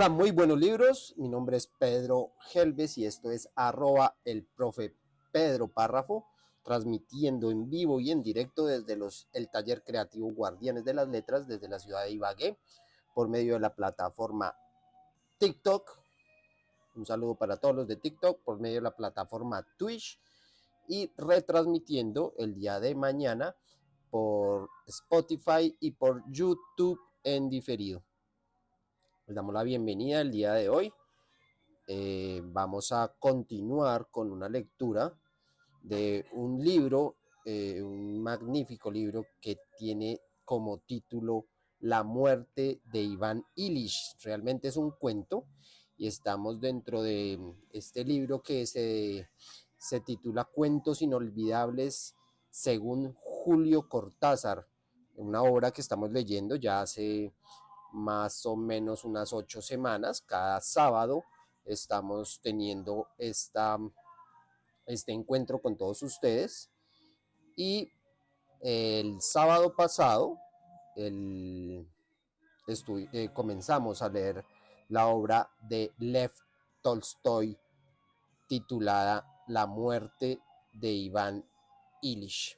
Hola, muy buenos libros. Mi nombre es Pedro Helves y esto es el profe Pedro Párrafo, transmitiendo en vivo y en directo desde el taller creativo Guardianes de las Letras desde la ciudad de Ibagué por medio de la plataforma TikTok. Un saludo para todos los de TikTok por medio de la plataforma Twitch y retransmitiendo el día de mañana por Spotify y por YouTube en diferido. Les damos la bienvenida el día de hoy. Vamos a continuar con una lectura de un libro, un magnífico libro que tiene como título La muerte de Iván Illich. Realmente es un cuento y estamos dentro de este libro que se titula Cuentos Inolvidables según Julio Cortázar, una obra que estamos leyendo ya hace más o menos unas 8 semanas. Cada sábado estamos teniendo este encuentro con todos ustedes y el sábado pasado comenzamos a leer la obra de Lev Tolstoy titulada La muerte de Iván Illich.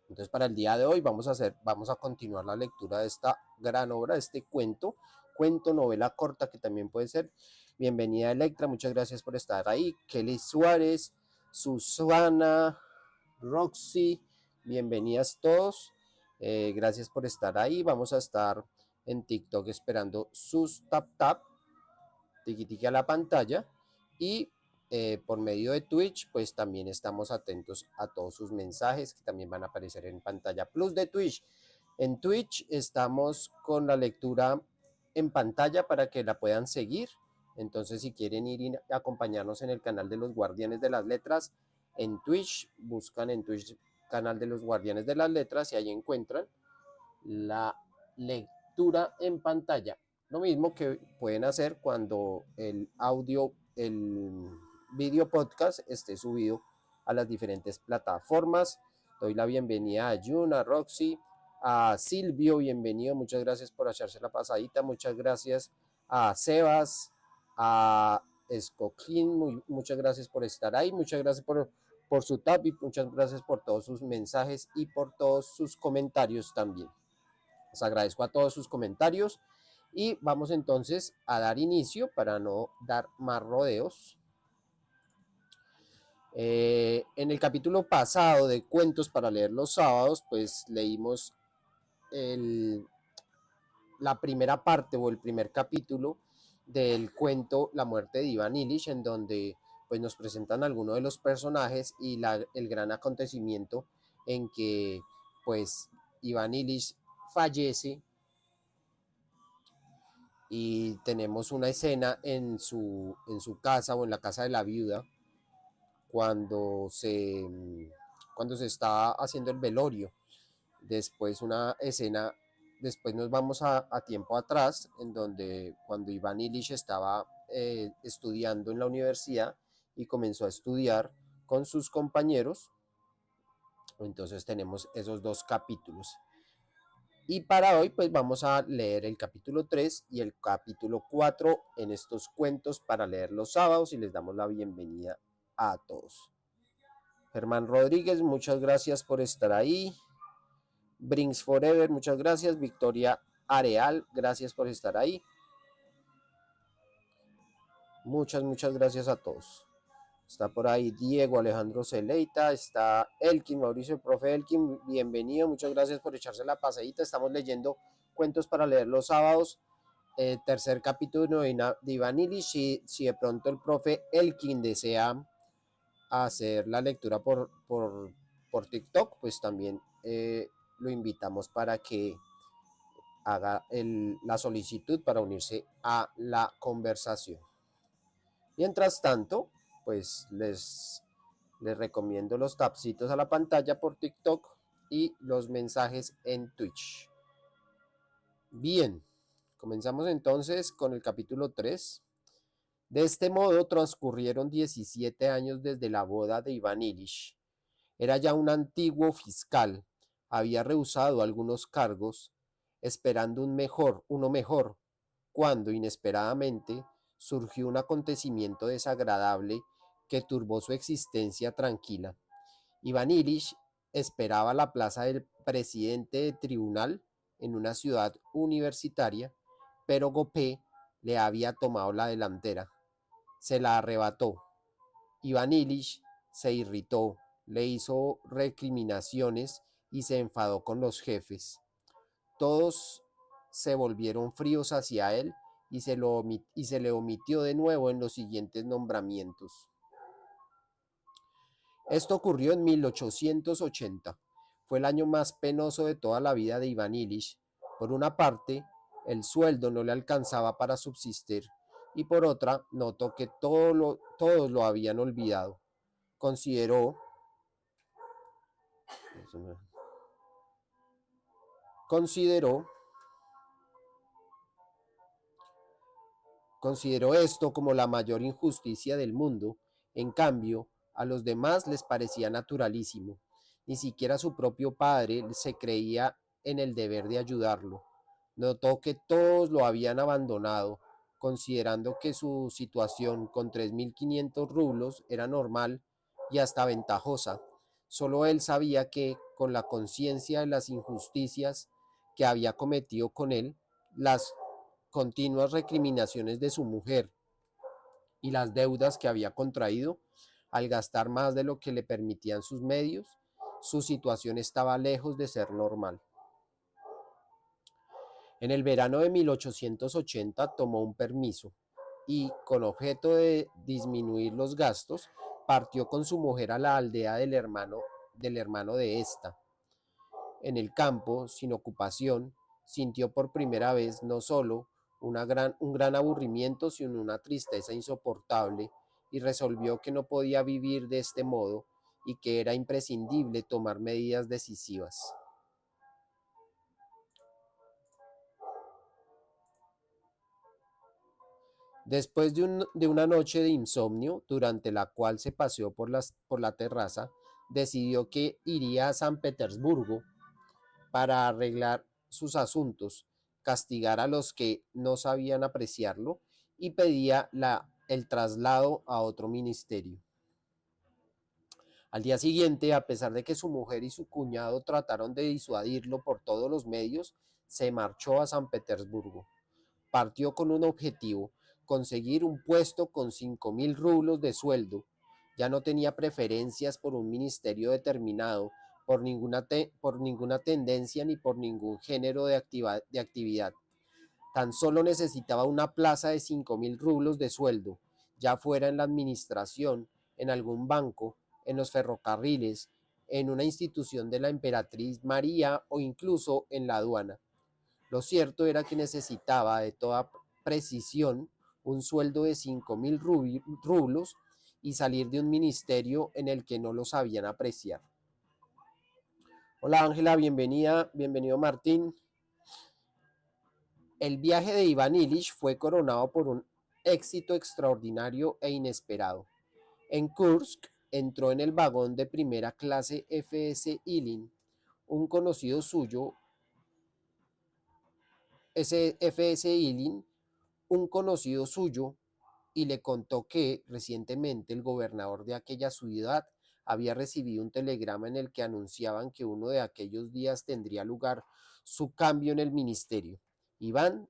Entonces, para el día de hoy vamos a continuar la lectura de esta gran obra, de este cuento, novela corta que también puede ser. Bienvenida Electra, muchas gracias por estar ahí. Kelly Suárez, Susana, Roxy, bienvenidas todos. Gracias por estar ahí. Vamos a estar en TikTok esperando sus tap tiki a la pantalla y por medio de Twitch, pues también estamos atentos a todos sus mensajes que también van a aparecer en pantalla plus de Twitch. En Twitch estamos con la lectura en pantalla para que la puedan seguir. Entonces, si quieren ir y acompañarnos en el canal de los Guardianes de las Letras, en Twitch, buscan en Twitch canal de los Guardianes de las Letras y ahí encuentran la lectura en pantalla. Lo mismo que pueden hacer cuando el video podcast esté subido a las diferentes plataformas. Doy la bienvenida a Jun, a Roxy, a Silvio, bienvenido, muchas gracias por echarse la pasadita, muchas gracias a Sebas, a Escoquín, muchas gracias por estar ahí, muchas gracias por su tap y muchas gracias por todos sus mensajes y por todos sus comentarios también. Les agradezco a todos sus comentarios y vamos entonces a dar inicio para no dar más rodeos. En el capítulo pasado de Cuentos para leer los sábados, pues leímos la primera parte o el primer capítulo del cuento La muerte de Iván Illich, en donde pues nos presentan algunos de los personajes y el gran acontecimiento en que pues Iván Illich fallece y tenemos una escena en su casa o en la casa de la viuda cuando se está haciendo el velorio. Después una escena, después nos vamos a tiempo atrás, en donde cuando Iván Illich estaba estudiando en la universidad y comenzó a estudiar con sus compañeros. Entonces tenemos esos dos capítulos. Y para hoy pues vamos a leer el capítulo 3 y el capítulo 4 en estos cuentos para leer los sábados y les damos la bienvenida a todos. Germán Rodríguez, muchas gracias por estar ahí. Brinks Forever, muchas gracias. Victoria Areal, gracias por estar ahí. Muchas gracias a todos. Está por ahí Diego Alejandro Celeita, está Elkin, Mauricio, el profe Elkin, bienvenido, muchas gracias por echarse la pasadita. Estamos leyendo Cuentos para leer los sábados, tercer capítulo de Iván Illich. Si de pronto el profe Elkin desea hacer la lectura por TikTok, pues también lo invitamos para que haga la solicitud para unirse a la conversación. Mientras tanto, pues les recomiendo los tapsitos a la pantalla por TikTok y los mensajes en Twitch. Bien, comenzamos entonces con el capítulo 3. De este modo transcurrieron 17 años desde la boda de Iván Illich. Era ya un antiguo fiscal, había rehusado algunos cargos, esperando uno mejor, cuando inesperadamente surgió un acontecimiento desagradable que turbó su existencia tranquila. Iván Illich esperaba la plaza del presidente de tribunal en una ciudad universitaria, pero Gopé le había tomado la delantera. Se la arrebató. Iván Illich se irritó, le hizo recriminaciones y se enfadó con los jefes. Todos se volvieron fríos hacia él y se le omitió de nuevo en los siguientes nombramientos. Esto ocurrió en 1880. Fue el año más penoso de toda la vida de Iván Illich. Por una parte, el sueldo no le alcanzaba para subsistir y por otra, notó que todos lo habían olvidado. Consideró, consideró, consideró esto como la mayor injusticia del mundo. En cambio, a los demás les parecía naturalísimo. Ni siquiera su propio padre se creía en el deber de ayudarlo. Notó que todos lo habían abandonado, considerando que su situación con 3.500 rublos era normal y hasta ventajosa. Solo él sabía que, con la conciencia de las injusticias que había cometido con él, las continuas recriminaciones de su mujer y las deudas que había contraído, al gastar más de lo que le permitían sus medios, su situación estaba lejos de ser normal. En el verano de 1880 tomó un permiso y, con objeto de disminuir los gastos, partió con su mujer a la aldea del hermano de esta. En el campo, sin ocupación, sintió por primera vez no solo un gran aburrimiento, sino una tristeza insoportable, y resolvió que no podía vivir de este modo y que era imprescindible tomar medidas decisivas. Después de una noche de insomnio, durante la cual se paseó por la terraza, decidió que iría a San Petersburgo para arreglar sus asuntos, castigar a los que no sabían apreciarlo y pedía el traslado a otro ministerio. Al día siguiente, a pesar de que su mujer y su cuñado trataron de disuadirlo por todos los medios, se marchó a San Petersburgo. Partió con un objetivo: conseguir un puesto con 5.000 rublos de sueldo. Ya no tenía preferencias por un ministerio determinado, por ninguna tendencia ni por ningún género de actividad. Tan solo necesitaba una plaza de 5.000 rublos de sueldo, ya fuera en la administración, en algún banco, en los ferrocarriles, en una institución de la emperatriz María o incluso en la aduana. Lo cierto era que necesitaba de toda precisión un sueldo de 5.000 rublos y salir de un ministerio en el que no lo sabían apreciar. Hola Ángela, bienvenida, bienvenido Martín. El viaje de Iván Illich fue coronado por un éxito extraordinario e inesperado. En Kursk entró en el vagón de primera clase FS Ilin, un conocido suyo, FS Ilin, un conocido suyo, y le contó que recientemente el gobernador de aquella ciudad había recibido un telegrama en el que anunciaban que uno de aquellos días tendría lugar su cambio en el ministerio. Iván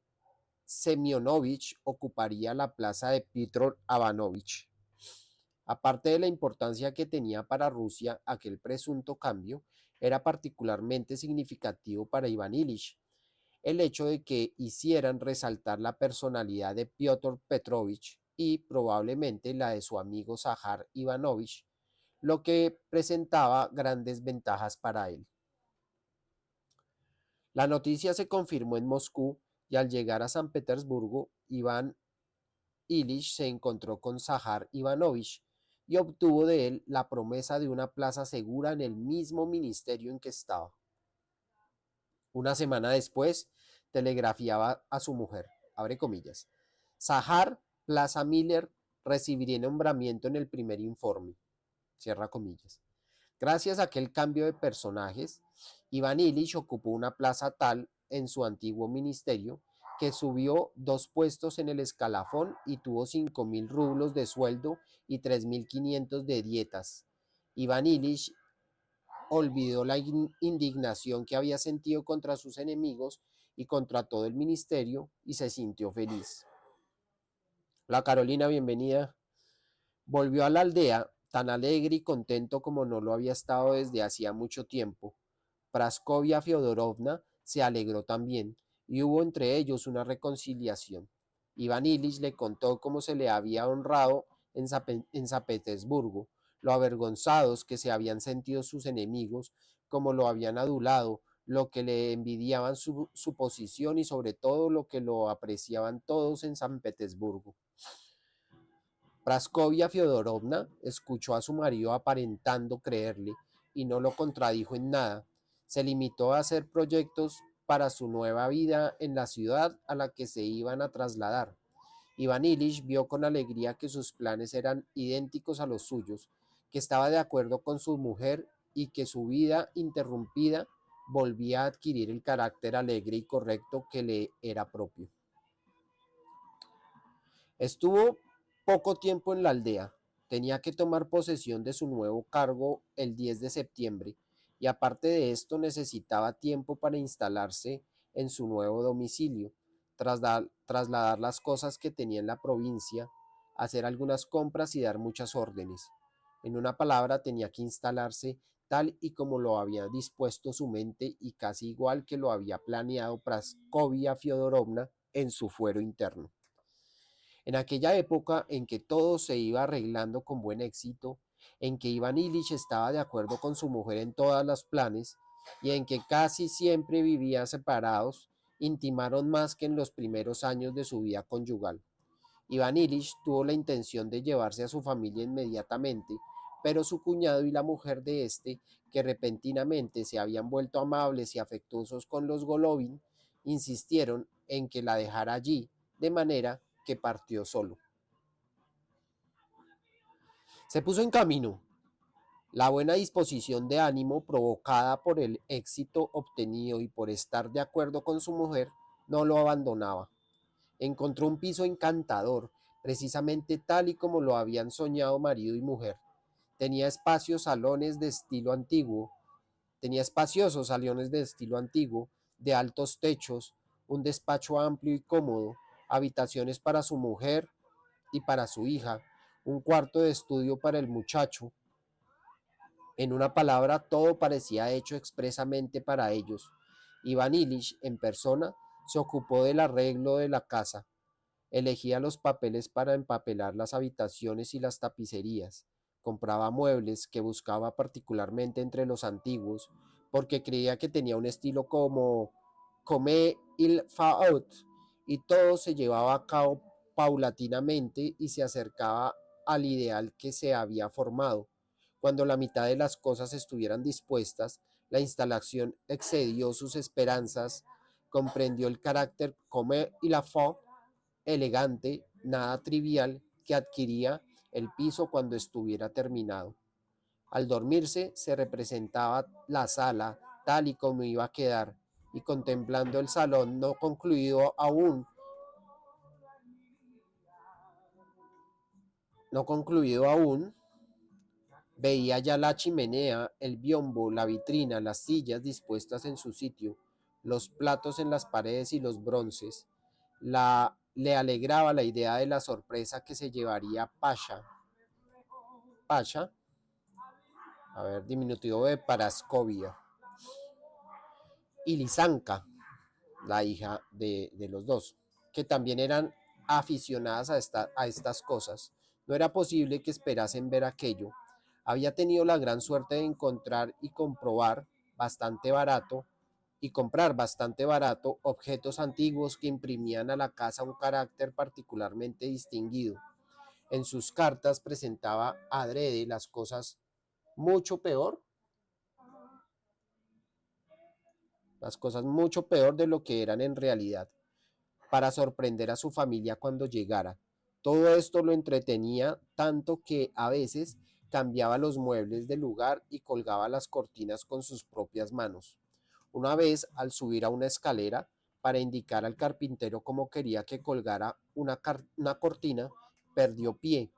Semyonovich ocuparía la plaza de Piotr Ivanovich. Aparte de la importancia que tenía para Rusia aquel presunto cambio, era particularmente significativo para Iván Illich el hecho de que hicieran resaltar la personalidad de Piotr Petrovich y probablemente la de su amigo Zahar Ivanovich, lo que presentaba grandes ventajas para él. La noticia se confirmó en Moscú y al llegar a San Petersburgo, Iván Illich se encontró con Zahar Ivanovich y obtuvo de él la promesa de una plaza segura en el mismo ministerio en que estaba. Una semana después, telegrafiaba a su mujer, abre comillas: Zahar Plaza Miller recibiría nombramiento en el primer informe, cierra comillas. Gracias a aquel cambio de personajes, Iván Illich ocupó una plaza tal en su antiguo ministerio que subió 2 puestos en el escalafón y tuvo 5.000 rublos de sueldo y 3.500 de dietas. Iván Ilich olvidó la indignación que había sentido contra sus enemigos y contra todo el ministerio y se sintió feliz. La Carolina, bienvenida. Volvió a la aldea tan alegre y contento como no lo había estado desde hacía mucho tiempo. Praskovia Fyodorovna se alegró también, y hubo entre ellos una reconciliación. Iván Ilich le contó cómo se le había honrado en San Petersburgo, lo avergonzados que se habían sentido sus enemigos, cómo lo habían adulado, lo que le envidiaban su posición y sobre todo lo que lo apreciaban todos en San Petersburgo. Praskovia Fyodorovna escuchó a su marido aparentando creerle y no lo contradijo en nada. Se limitó a hacer proyectos para su nueva vida en la ciudad a la que se iban a trasladar. Iván Ilich vio con alegría que sus planes eran idénticos a los suyos, que estaba de acuerdo con su mujer y que su vida interrumpida volvía a adquirir el carácter alegre y correcto que le era propio. Estuvo poco tiempo en la aldea. Tenía que tomar posesión de su nuevo cargo el 10 de septiembre y aparte de esto necesitaba tiempo para instalarse en su nuevo domicilio, trasladar las cosas que tenía en la provincia, hacer algunas compras y dar muchas órdenes. En una palabra, tenía que instalarse tal y como lo había dispuesto su mente y casi igual que lo había planeado Praskovia Fyodorovna en su fuero interno. En aquella época en que todo se iba arreglando con buen éxito, en que Iván Ilich estaba de acuerdo con su mujer en todos los planes y en que casi siempre vivían separados, intimaron más que en los primeros años de su vida conyugal. Iván Ilich tuvo la intención de llevarse a su familia inmediatamente, pero su cuñado y la mujer de este, que repentinamente se habían vuelto amables y afectuosos con los Golovin, insistieron en que la dejara allí, de manera que partió solo. Se puso en camino. La buena disposición de ánimo provocada por el éxito obtenido y por estar de acuerdo con su mujer no lo abandonaba. Encontró un piso encantador, precisamente tal y como lo habían soñado marido y mujer. Tenía espacios salones de estilo antiguo, tenía espaciosos salones de estilo antiguo, de altos techos, un despacho amplio y cómodo, habitaciones para su mujer y para su hija, un cuarto de estudio para el muchacho. En una palabra, todo parecía hecho expresamente para ellos. Iván Ilich, en persona, se ocupó del arreglo de la casa, elegía los papeles para empapelar las habitaciones y las tapicerías, compraba muebles que buscaba particularmente entre los antiguos, porque creía que tenía un estilo comme il faut, y todo se llevaba a cabo paulatinamente y se acercaba al ideal que se había formado. Cuando la mitad de las cosas estuvieran dispuestas, la instalación excedió sus esperanzas, comprendió el carácter comme il faut elegante, nada trivial, que adquiría el piso cuando estuviera terminado. Al dormirse se representaba la sala tal y como iba a quedar, y contemplando el salón no concluido aún, veía ya la chimenea, el biombo, la vitrina, las sillas dispuestas en su sitio, los platos en las paredes y los bronces. Le alegraba la idea de la sorpresa que se llevaría Pasha, diminutivo de Paraskovia, y Lisanka, la hija de los dos, que también eran aficionadas a estas cosas. No era posible que esperasen ver aquello. Había tenido la gran suerte de encontrar y bastante barato comprar bastante barato objetos antiguos que imprimían a la casa un carácter particularmente distinguido. En sus cartas presentaba adrede mucho peor, las cosas mucho peor de lo que eran en realidad, para sorprender a su familia cuando llegara. Todo esto lo entretenía tanto que a veces cambiaba los muebles de lugar y colgaba las cortinas con sus propias manos. Una vez, al subir a una escalera, para indicar al carpintero cómo quería que colgara una cortina, perdió pie,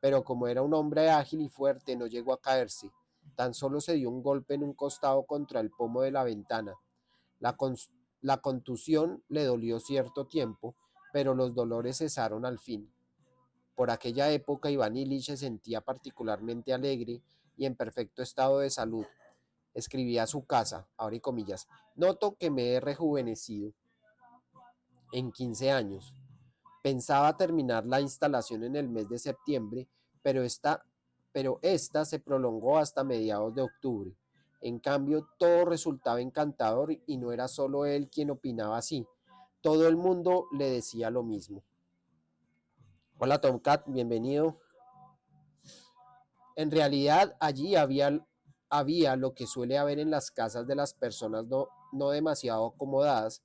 pero como era un hombre ágil y fuerte, no llegó a caerse. Tan solo se dio un golpe en un costado contra el pomo de la ventana. La, la contusión le dolió cierto tiempo, pero los dolores cesaron al fin. Por aquella época Iván Ilich se sentía particularmente alegre y en perfecto estado de salud. Escribía a su casa, abre comillas, noto que me he rejuvenecido en 15 años. Pensaba terminar la instalación en el mes de septiembre, pero esta se prolongó hasta mediados de octubre. En cambio, todo resultaba encantador y no era solo él quien opinaba así. Todo el mundo le decía lo mismo. Hola Tomcat, bienvenido. En realidad allí había lo que suele haber en las casas de las personas no demasiado acomodadas,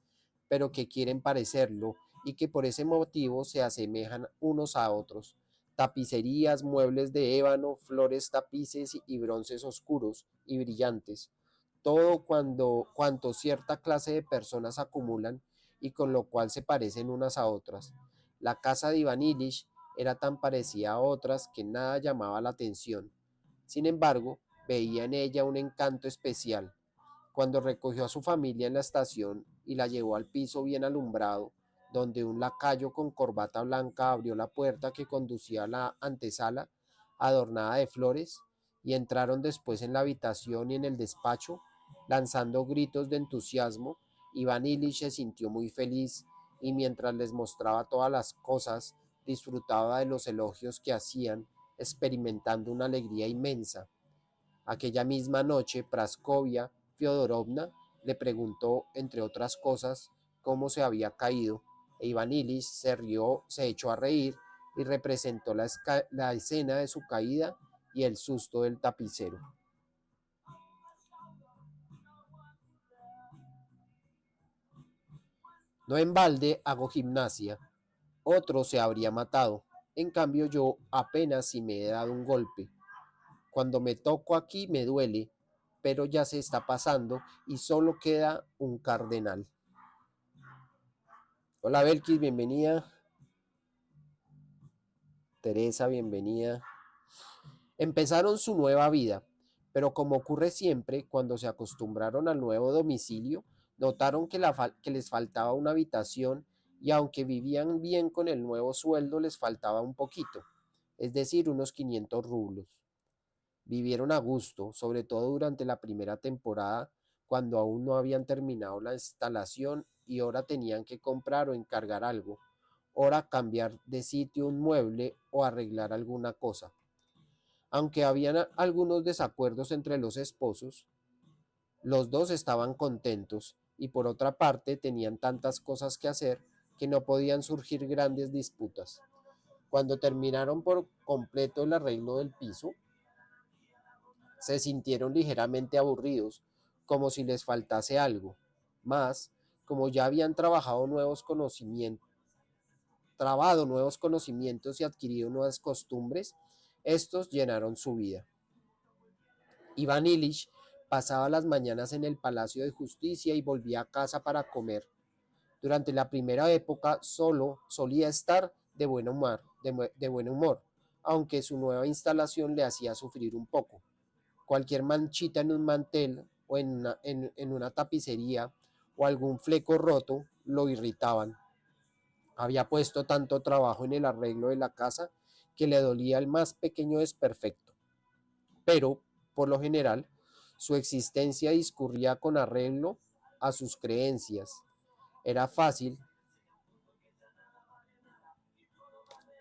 pero que quieren parecerlo y que por ese motivo se asemejan unos a otros. Tapicerías, muebles de ébano, flores, tapices y bronces oscuros y brillantes. Todo cuanto cierta clase de personas acumulan y con lo cual se parecen unas a otras. La casa de Iván Ilich era tan parecida a otras que nada llamaba la atención. Sin embargo, veía en ella un encanto especial. Cuando recogió a su familia en la estación y la llevó al piso bien alumbrado, donde un lacayo con corbata blanca abrió la puerta que conducía a la antesala, adornada de flores, y entraron después en la habitación y en el despacho, lanzando gritos de entusiasmo. Iván Ilich se sintió muy feliz y mientras les mostraba todas las cosas, disfrutaba de los elogios que hacían, experimentando una alegría inmensa. Aquella misma noche, Praskovia Fyodorovna le preguntó, entre otras cosas, cómo se había caído, e Iván Ilich se echó a reír y representó la escena de su caída y el susto del tapicero. No en balde hago gimnasia, otro se habría matado. En cambio yo apenas si me he dado un golpe. Cuando me toco aquí me duele, pero ya se está pasando y solo queda un cardenal. Hola Belkis, bienvenida. Teresa, bienvenida. Empezaron su nueva vida, pero como ocurre siempre, cuando se acostumbraron al nuevo domicilio, notaron que les faltaba una habitación y aunque vivían bien con el nuevo sueldo, les faltaba un poquito, es decir, unos 500 rublos. Vivieron a gusto, sobre todo durante la primera temporada, cuando aún no habían terminado la instalación y ahora tenían que comprar o encargar algo, ora cambiar de sitio un mueble o arreglar alguna cosa. Aunque habían algunos desacuerdos entre los esposos, los dos estaban contentos y por otra parte tenían tantas cosas que hacer que no podían surgir grandes disputas. Cuando terminaron por completo el arreglo del piso, se sintieron ligeramente aburridos, como si les faltase algo. Mas, como ya habían trabado nuevos conocimientos y adquirido nuevas costumbres, estos llenaron su vida. Iván Ilich pasaba las mañanas en el Palacio de Justicia y volvía a casa para comer. Durante la primera época solo solía estar de buen humor, aunque su nueva instalación le hacía sufrir un poco. Cualquier manchita en un mantel o en una tapicería o algún fleco roto lo irritaban. Había puesto tanto trabajo en el arreglo de la casa que le dolía el más pequeño desperfecto. Pero, por lo general, su existencia discurría con arreglo a sus creencias. Era fácil,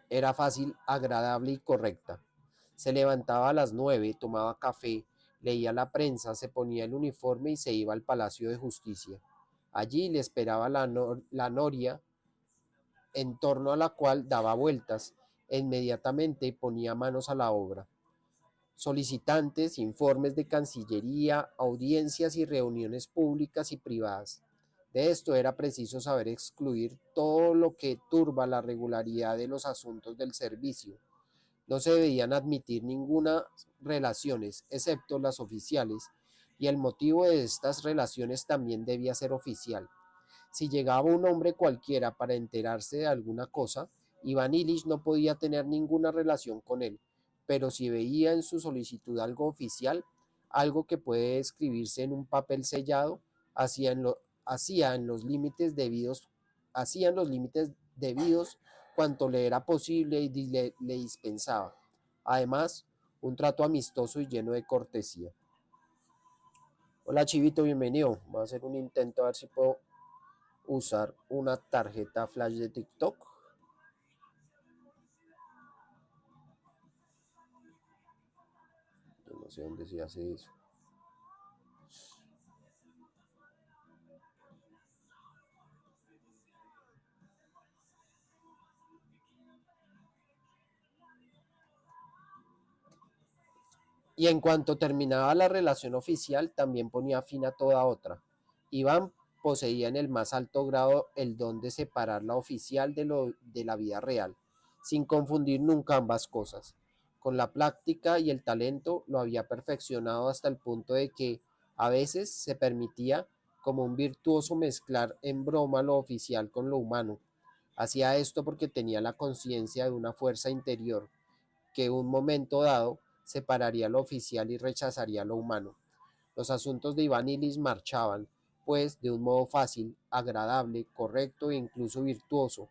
era fácil, agradable y correcta. Se levantaba a las 9, tomaba café, leía la prensa, se ponía el uniforme y se iba al Palacio de Justicia. Allí le esperaba la noria en torno a la cual daba vueltas e inmediatamente ponía manos a la obra. Solicitantes, informes de Cancillería, audiencias y reuniones públicas y privadas. De esto era preciso saber excluir todo lo que turba la regularidad de los asuntos del servicio. No se debían admitir ninguna relaciones, excepto las oficiales, y el motivo de estas relaciones también debía ser oficial. Si llegaba un hombre cualquiera para enterarse de alguna cosa, Iván Illich no podía tener ninguna relación con él, pero si veía en su solicitud algo oficial, algo que puede escribirse en un papel sellado, hacía en, lo, hacía en los límites debidos, hacía en los límites debidos cuanto le era posible y le dispensaba. Además, un trato amistoso y lleno de cortesía. Hola Chivito, bienvenido. Voy a hacer un intento a ver si puedo usar una tarjeta flash de TikTok. Yo no sé dónde se hace eso. Y en cuanto terminaba la relación oficial, también ponía fin a toda otra. Iván poseía en el más alto grado el don de separar la oficial de la vida real, sin confundir nunca ambas cosas. Con la práctica y el talento lo había perfeccionado hasta el punto de que a veces se permitía, como un virtuoso, mezclar en broma lo oficial con lo humano. Hacía esto porque tenía la conciencia de una fuerza interior que un momento dado separaría lo oficial y rechazaría lo humano. Los asuntos de Iván Illich marchaban, pues, de un modo fácil, agradable, correcto e incluso virtuoso.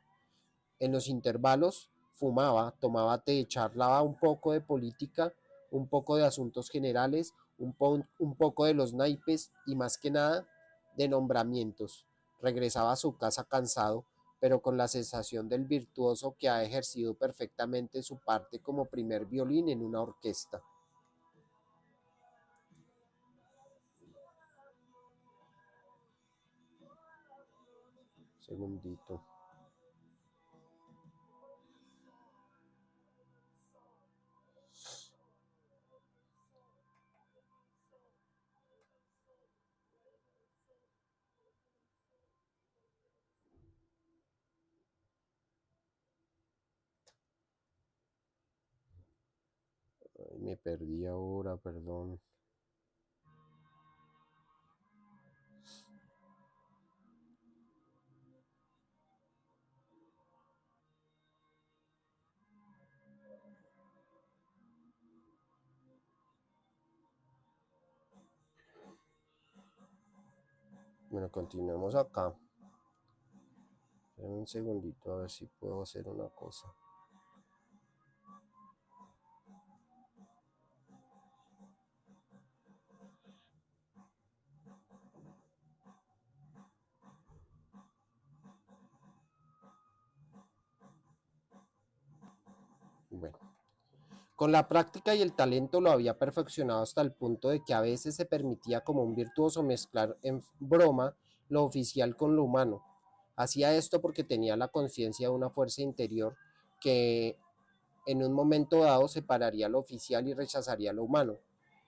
En los intervalos fumaba, tomaba té, charlaba un poco de política, un poco de asuntos generales, un poco de los naipes y más que nada de nombramientos. Regresaba a su casa cansado, pero con la sensación del virtuoso que ha ejercido perfectamente su parte como primer violín en una orquesta. Segundito. Ay, me perdí ahora, perdón. Bueno, continuemos acá. Un segundito a ver si puedo hacer una cosa. Bueno, con la práctica y el talento lo había perfeccionado hasta el punto de que a veces se permitía como un virtuoso mezclar en broma lo oficial con lo humano. Hacía esto porque tenía la conciencia de una fuerza interior que en un momento dado separaría lo oficial y rechazaría lo humano.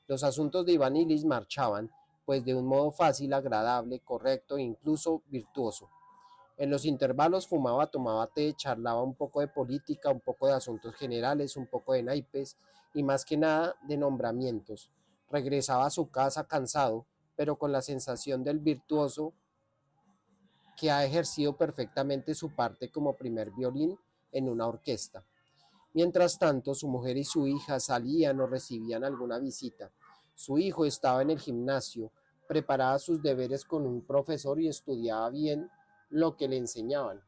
Los asuntos de Iván Illich marchaban, pues de un modo fácil, agradable, correcto e incluso virtuoso. En los intervalos fumaba, tomaba té, charlaba un poco de política, un poco de asuntos generales, un poco de naipes y más que nada de nombramientos. Regresaba a su casa cansado, pero con la sensación del virtuoso que ha ejercido perfectamente su parte como primer violín en una orquesta. Mientras tanto, su mujer y su hija salían o recibían alguna visita. Su hijo estaba en el gimnasio, preparaba sus deberes con un profesor y estudiaba bien lo que le enseñaban.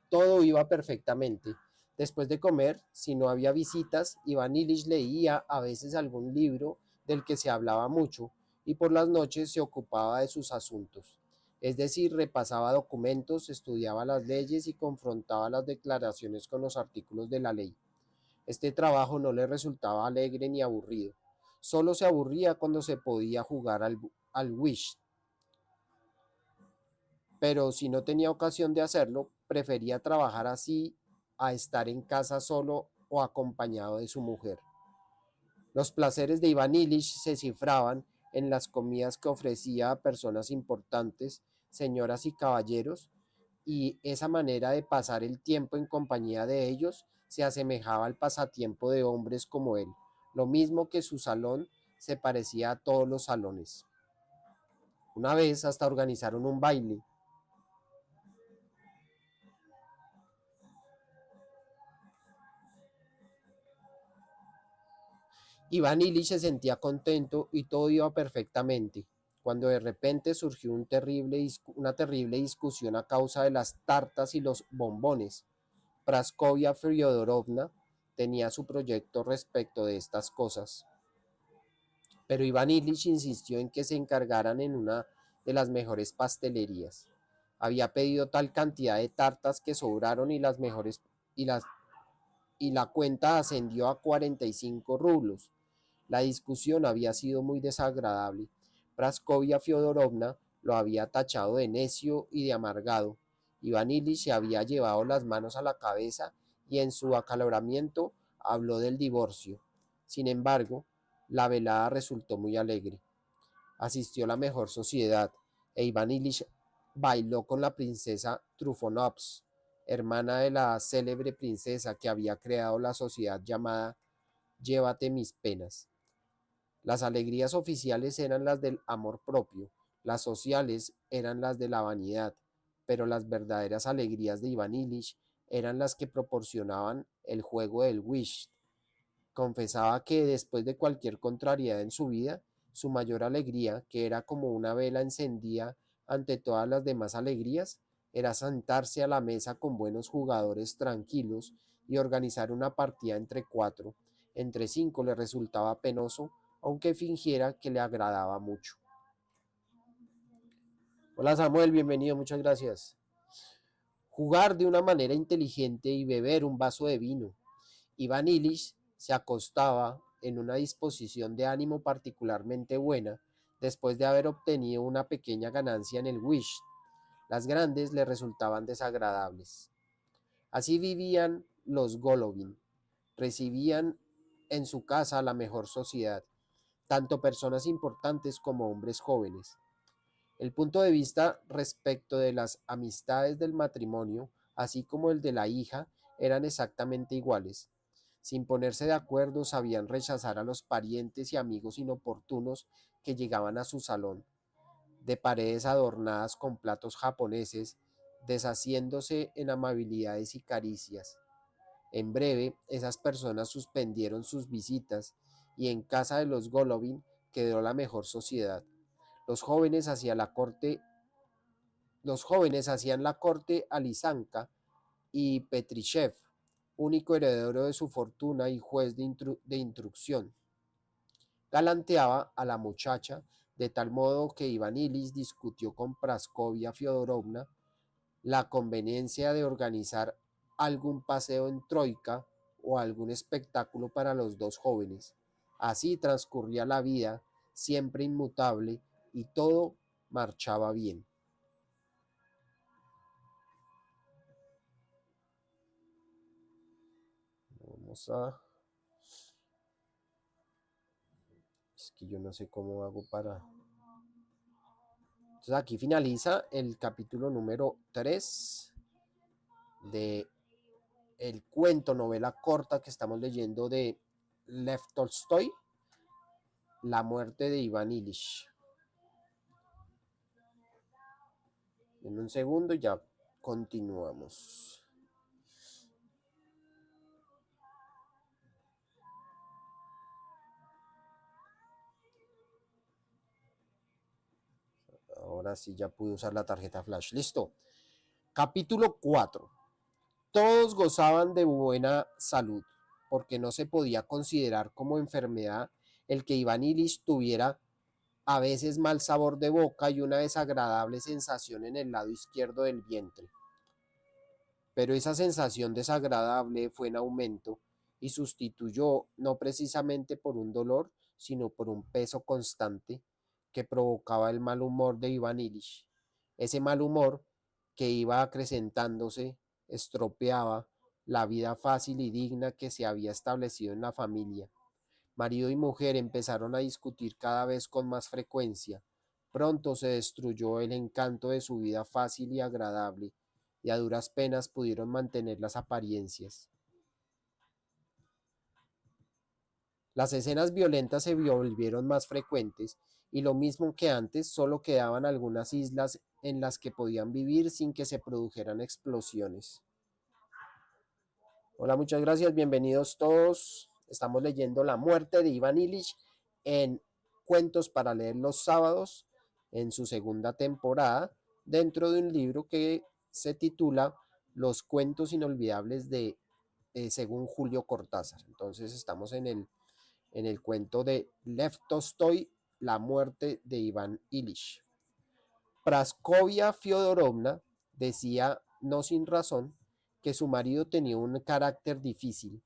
Todo iba perfectamente. Después de comer, si no había visitas, Iván Illich leía a veces algún libro del que se hablaba mucho y por las noches se ocupaba de sus asuntos. Es decir, repasaba documentos, estudiaba las leyes y confrontaba las declaraciones con los artículos de la ley. Este trabajo no le resultaba alegre ni aburrido. Solo se aburría cuando se podía jugar al Wish, pero si no tenía ocasión de hacerlo, prefería trabajar así a estar en casa solo o acompañado de su mujer. Los placeres de Iván Illich se cifraban en las comidas que ofrecía a personas importantes, señoras y caballeros, y esa manera de pasar el tiempo en compañía de ellos se asemejaba al pasatiempo de hombres como él, lo mismo que su salón se parecía a todos los salones. Una vez hasta organizaron un baile. Iván Illich se sentía contento y todo iba perfectamente, cuando de repente surgió una terrible discusión a causa de las tartas y los bombones. Praskovia Fyodorovna tenía su proyecto respecto de estas cosas, pero Iván Illich insistió en que se encargaran en una de las mejores pastelerías. Había pedido tal cantidad de tartas que sobraron y las y la cuenta ascendió a 45 rublos. La discusión había sido muy desagradable. Praskovia Fyodorovna lo había tachado de necio y de amargado. Iván Illich se había llevado las manos a la cabeza y en su acaloramiento habló del divorcio. Sin embargo, la velada resultó muy alegre. Asistió a la mejor sociedad e Iván Illich bailó con la princesa Trufonovs, hermana de la célebre princesa que había creado la sociedad llamada Llévate mis penas. Las alegrías oficiales eran las del amor propio, las sociales eran las de la vanidad, pero las verdaderas alegrías de Iván Illich eran las que proporcionaban el juego del whist. Confesaba que después de cualquier contrariedad en su vida, su mayor alegría, que era como una vela encendida ante todas las demás alegrías, era sentarse a la mesa con buenos jugadores tranquilos y organizar una partida entre cuatro. Entre cinco le resultaba penoso, aunque fingiera que le agradaba mucho. Hola Samuel, bienvenido, muchas gracias. Jugar de una manera inteligente y beber un vaso de vino. Iván Illich se acostaba en una disposición de ánimo particularmente buena después de haber obtenido una pequeña ganancia en el whist. Las grandes le resultaban desagradables. Así vivían los Golovin. Recibían en su casa la mejor sociedad, tanto personas importantes como hombres jóvenes. El punto de vista respecto de las amistades del matrimonio, así como el de la hija, eran exactamente iguales. Sin ponerse de acuerdo, sabían rechazar a los parientes y amigos inoportunos que llegaban a su salón, de paredes adornadas con platos japoneses, deshaciéndose en amabilidades y caricias. En breve, esas personas suspendieron sus visitas y en casa de los Golovin quedó la mejor sociedad. Los jóvenes hacían la corte, a Lysanka y Petryshev, único heredero de su fortuna y juez de instrucción. Galanteaba a la muchacha de tal modo que Iván Illich discutió con Praskovia Fyodorovna la conveniencia de organizar algún paseo en troika o algún espectáculo para los dos jóvenes. Así transcurría la vida, siempre inmutable, y todo marchaba bien. Vamos a... Es que yo no sé cómo hago para... Entonces aquí finaliza el capítulo número 3 de el cuento, novela corta que estamos leyendo de Lev Tolstoy, La muerte de Iván Illich. En un segundo ya continuamos. Ahora sí ya pude usar la tarjeta flash. Listo. Capítulo 4. Todos gozaban de buena salud, porque no se podía considerar como enfermedad el que Iván Illich tuviera a veces mal sabor de boca y una desagradable sensación en el lado izquierdo del vientre. Pero esa sensación desagradable fue en aumento y sustituyó no precisamente por un dolor, sino por un peso constante que provocaba el mal humor de Iván Illich. Ese mal humor, que iba acrecentándose, estropeaba la vida fácil y digna que se había establecido en la familia. Marido y mujer empezaron a discutir cada vez con más frecuencia. Pronto se destruyó el encanto de su vida fácil y agradable, y a duras penas pudieron mantener las apariencias. Las escenas violentas se volvieron más frecuentes y lo mismo que antes, solo quedaban algunas islas en las que podían vivir sin que se produjeran explosiones. Hola, muchas gracias, bienvenidos todos. Estamos leyendo La muerte de Ivan Illich en Cuentos para leer los sábados, en su segunda temporada, dentro de un libro que se titula Los cuentos inolvidables de según Julio Cortázar. Entonces estamos en el cuento de Lev Tolstoy, La muerte de Iván Illich. Praskovia Fyodorovna decía, no sin razón, que su marido tenía un carácter difícil.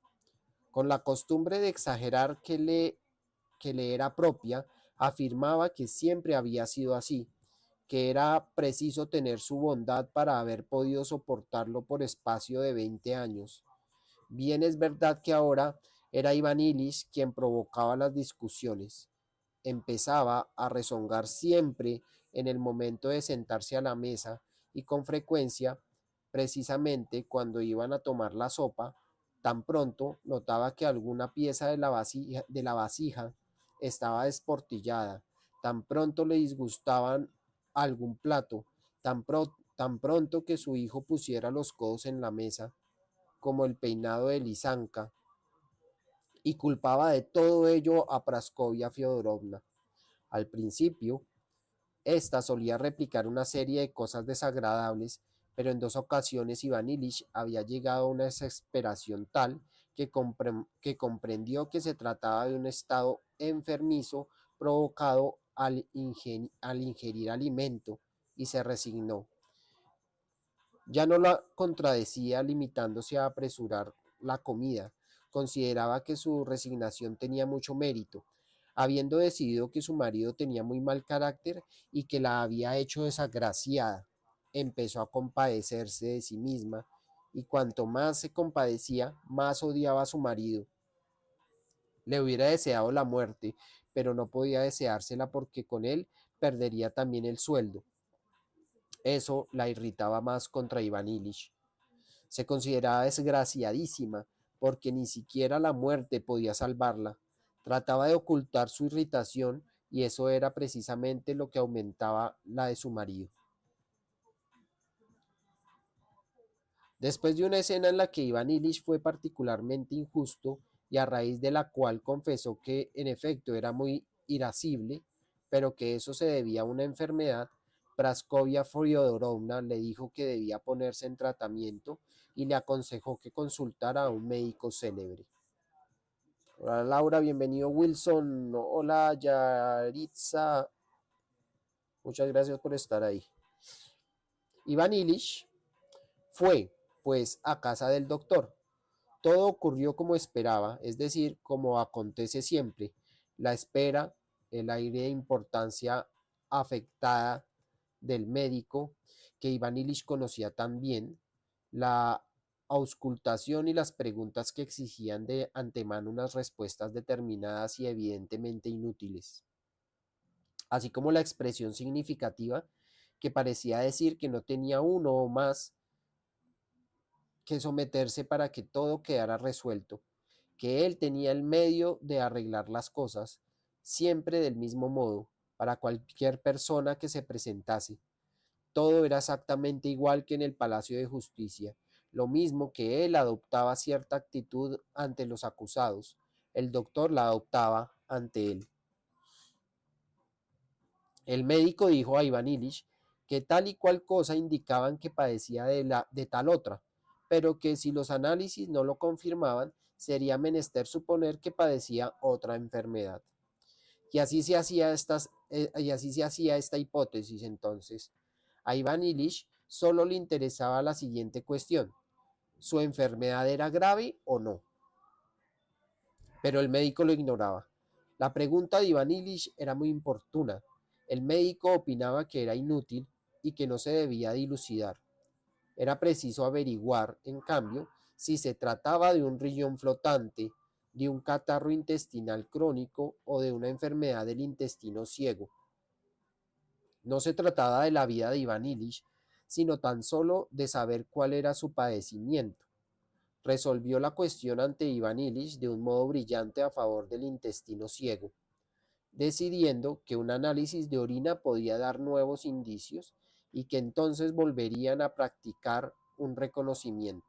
Con la costumbre de exagerar que le era propia, afirmaba que siempre había sido así, que era preciso tener su bondad para haber podido soportarlo por espacio de 20 años. Bien es verdad que ahora era Iván Illich quien provocaba las discusiones. Empezaba a rezongar siempre en el momento de sentarse a la mesa y con frecuencia, precisamente cuando iban a tomar la sopa, tan pronto notaba que alguna pieza de la vasija estaba desportillada, tan pronto le disgustaban algún plato, tan pronto que su hijo pusiera los codos en la mesa, como el peinado de Lisanka, y culpaba de todo ello a Praskovia Fyodorovna. Al principio, esta solía replicar una serie de cosas desagradables, pero en dos ocasiones Iván Illich había llegado a una desesperación tal que comprendió que se trataba de un estado enfermizo provocado al ingerir alimento y se resignó. Ya no la contradecía limitándose a apresurar la comida. Consideraba que su resignación tenía mucho mérito, habiendo decidido que su marido tenía muy mal carácter y que la había hecho desgraciada. Empezó a compadecerse de sí misma y cuanto más se compadecía, más odiaba a su marido. Le hubiera deseado la muerte, pero no podía deseársela porque con él perdería también el sueldo. Eso la irritaba más contra Iván Illich. Se consideraba desgraciadísima porque ni siquiera la muerte podía salvarla. Trataba de ocultar su irritación y eso era precisamente lo que aumentaba la de su marido. Después de una escena en la que Iván Illich fue particularmente injusto y a raíz de la cual confesó que en efecto era muy irascible, pero que eso se debía a una enfermedad, Praskovia Fyodorovna le dijo que debía ponerse en tratamiento y le aconsejó que consultara a un médico célebre. Hola Laura, bienvenido Wilson. Hola Yaritza, muchas gracias por estar ahí. Iván Illich fue, pues, a casa del doctor. Todo ocurrió como esperaba, es decir, como acontece siempre. La espera, el aire de importancia afectada del médico, que Iván Illich conocía tan bien, la auscultación y las preguntas que exigían de antemano unas respuestas determinadas y evidentemente inútiles, así como la expresión significativa que parecía decir que no tenía uno o más que someterse para que todo quedara resuelto, que él tenía el medio de arreglar las cosas, siempre del mismo modo, para cualquier persona que se presentase. Todo era exactamente igual que en el Palacio de Justicia, lo mismo que él adoptaba cierta actitud ante los acusados, el doctor la adoptaba ante él. El médico dijo a Iván Illich que tal y cual cosa indicaban que padecía de tal otra, pero que si los análisis no lo confirmaban, sería menester suponer que padecía otra enfermedad. Y así se hacía esta hipótesis entonces. A Iván Illich solo le interesaba la siguiente cuestión: ¿su enfermedad era grave o no? Pero el médico lo ignoraba. La pregunta de Iván Illich era muy importuna. El médico opinaba que era inútil y que no se debía dilucidar. Era preciso averiguar, en cambio, si se trataba de un riñón flotante, de un catarro intestinal crónico o de una enfermedad del intestino ciego. No se trataba de la vida de Iván Illich, sino tan solo de saber cuál era su padecimiento. resolvió la cuestión ante Ivan Illich de un modo brillante a favor del intestino ciego, decidiendo que un análisis de orina podía dar nuevos indicios y que entonces volverían a practicar un reconocimiento.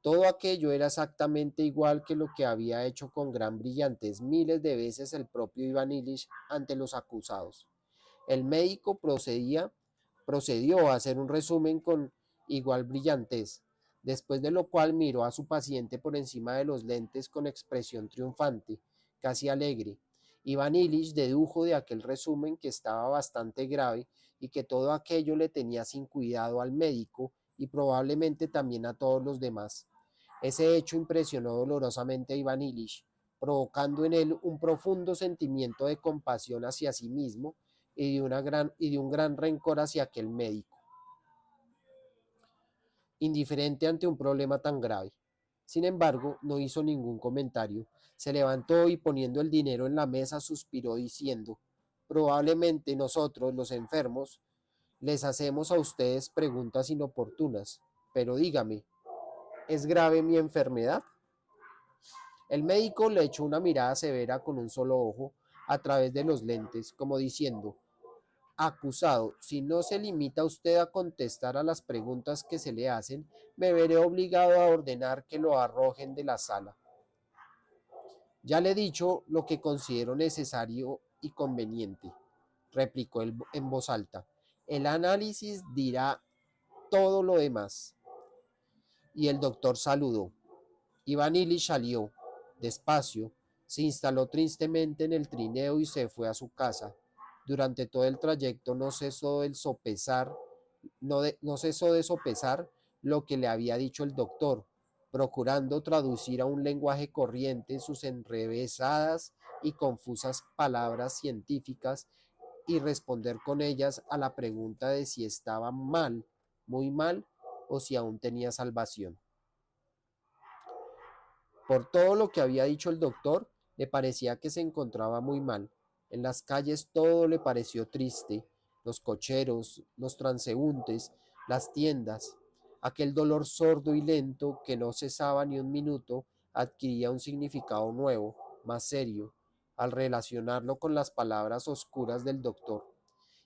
Todo aquello era exactamente igual que lo que había hecho con gran brillantez miles de veces el propio Ivan Illich ante los acusados. El médico procedió a hacer un resumen con igual brillantez, después de lo cual miró a su paciente por encima de los lentes con expresión triunfante, casi alegre. Ivan Illich dedujo de aquel resumen que estaba bastante grave y que todo aquello le tenía sin cuidado al médico y probablemente también a todos los demás. Ese hecho impresionó dolorosamente a Ivan Illich, provocando en él un profundo sentimiento de compasión hacia sí mismo y de un gran rencor hacia aquel médico, indiferente ante un problema tan grave. Sin embargo, no hizo ningún comentario. Se levantó y poniendo el dinero en la mesa suspiró diciendo, probablemente nosotros, los enfermos, les hacemos a ustedes preguntas inoportunas, pero dígame, ¿es grave mi enfermedad? El médico le echó una mirada severa con un solo ojo a través de los lentes, como diciendo, acusado, si no se limita usted a contestar a las preguntas que se le hacen, me veré obligado a ordenar que lo arrojen de la sala. Ya le he dicho lo que considero necesario y conveniente, replicó él en voz alta. El análisis dirá todo lo demás. Y el doctor saludó. Ivan Illich salió, despacio, se instaló tristemente en el trineo y se fue a su casa. Durante todo el trayecto no cesó de sopesar lo que le había dicho el doctor, procurando traducir a un lenguaje corriente sus enrevesadas y confusas palabras científicas y responder con ellas a la pregunta de si estaba mal, muy mal, o si aún tenía salvación. Por todo lo que había dicho el doctor, le parecía que se encontraba muy mal. En las calles todo le pareció triste, los cocheros, los transeúntes, las tiendas. Aquel dolor sordo y lento que no cesaba ni un minuto adquiría un significado nuevo, más serio, al relacionarlo con las palabras oscuras del doctor.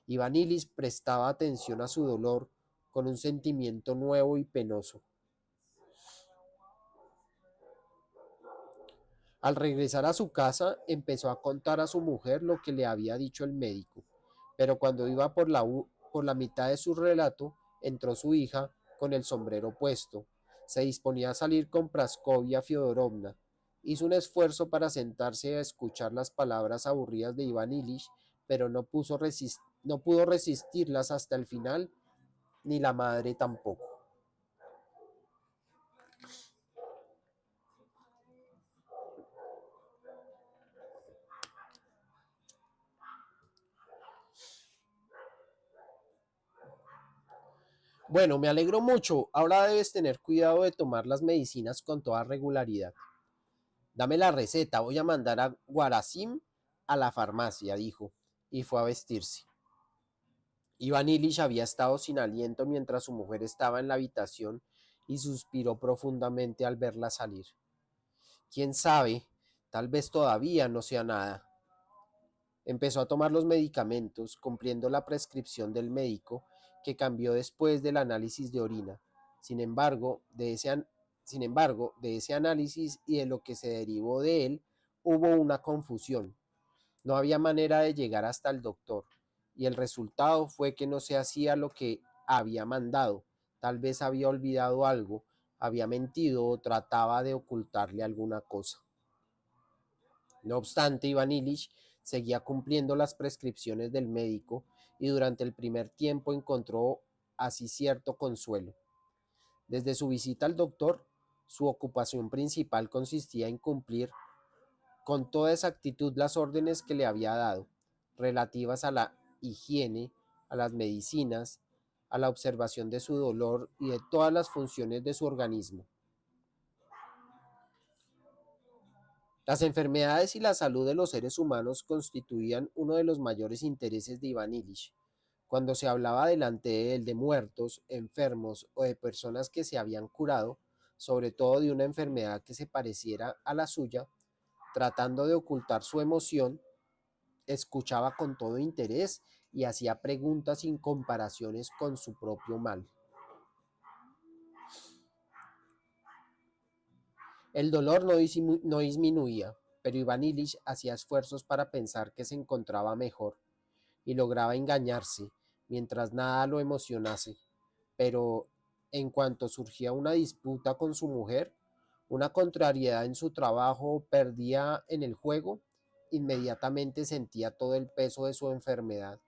Ivan Illich prestaba atención a su dolor con un sentimiento nuevo y penoso. Al regresar a su casa, empezó a contar a su mujer lo que le había dicho el médico, pero cuando iba por la mitad de su relato, entró su hija con el sombrero puesto. Se disponía a salir con Praskovia Fiodorovna. Hizo un esfuerzo para sentarse a escuchar las palabras aburridas de Ivan Illich, pero no pudo resistirlas hasta el final, ni la madre tampoco. Bueno, me alegro mucho. Ahora debes tener cuidado de tomar las medicinas con toda regularidad. Dame la receta, voy a mandar a Guarasim a la farmacia, dijo, y fue a vestirse. Iván Illich había estado sin aliento mientras su mujer estaba en la habitación y suspiró profundamente al verla salir. ¿Quién sabe? Tal vez todavía no sea nada. Empezó a tomar los medicamentos, cumpliendo la prescripción del médico, que cambió después del análisis de orina. Sin embargo, de ese análisis y de lo que se derivó de él, hubo una confusión. No había manera de llegar hasta el doctor, y el resultado fue que no se hacía lo que había mandado. Tal vez había olvidado algo, había mentido o trataba de ocultarle alguna cosa. No obstante, Ivan Illich seguía cumpliendo las prescripciones del médico y durante el primer tiempo encontró así cierto consuelo. Desde su visita al doctor, su ocupación principal consistía en cumplir con toda exactitud las órdenes que le había dado, relativas a la higiene, a las medicinas, a la observación de su dolor y de todas las funciones de su organismo. Las enfermedades y la salud de los seres humanos constituían uno de los mayores intereses de Ivan Illich. Cuando se hablaba delante de él de muertos, enfermos o de personas que se habían curado, sobre todo de una enfermedad que se pareciera a la suya, tratando de ocultar su emoción, escuchaba con todo interés y hacía preguntas sin comparaciones con su propio mal. El dolor no disminuía, pero Iván Ilich hacía esfuerzos para pensar que se encontraba mejor y lograba engañarse mientras nada lo emocionase. Pero en cuanto surgía una disputa con su mujer, una contrariedad en su trabajo o perdía en el juego, inmediatamente sentía todo el peso de su enfermedad.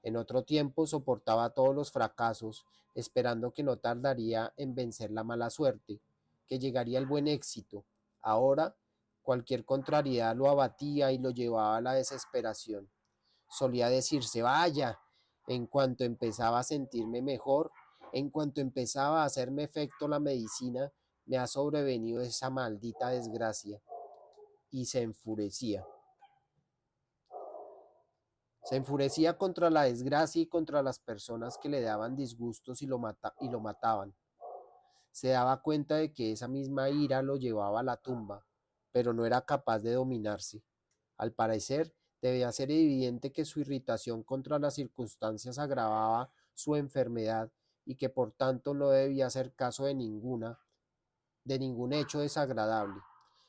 En otro tiempo soportaba todos los fracasos, esperando que no tardaría en vencer la mala suerte, que llegaría el buen éxito. Ahora, cualquier contrariedad lo abatía y lo llevaba a la desesperación. Solía decirse, vaya, en cuanto empezaba a sentirme mejor, en cuanto empezaba a hacerme efecto la medicina, me ha sobrevenido esa maldita desgracia. Y se enfurecía. Se enfurecía contra la desgracia y contra las personas que le daban disgustos y lo mataban. Se daba cuenta de que esa misma ira lo llevaba a la tumba, pero no era capaz de dominarse. Al parecer, debía ser evidente que su irritación contra las circunstancias agravaba su enfermedad y que por tanto no debía hacer caso de ningún hecho desagradable.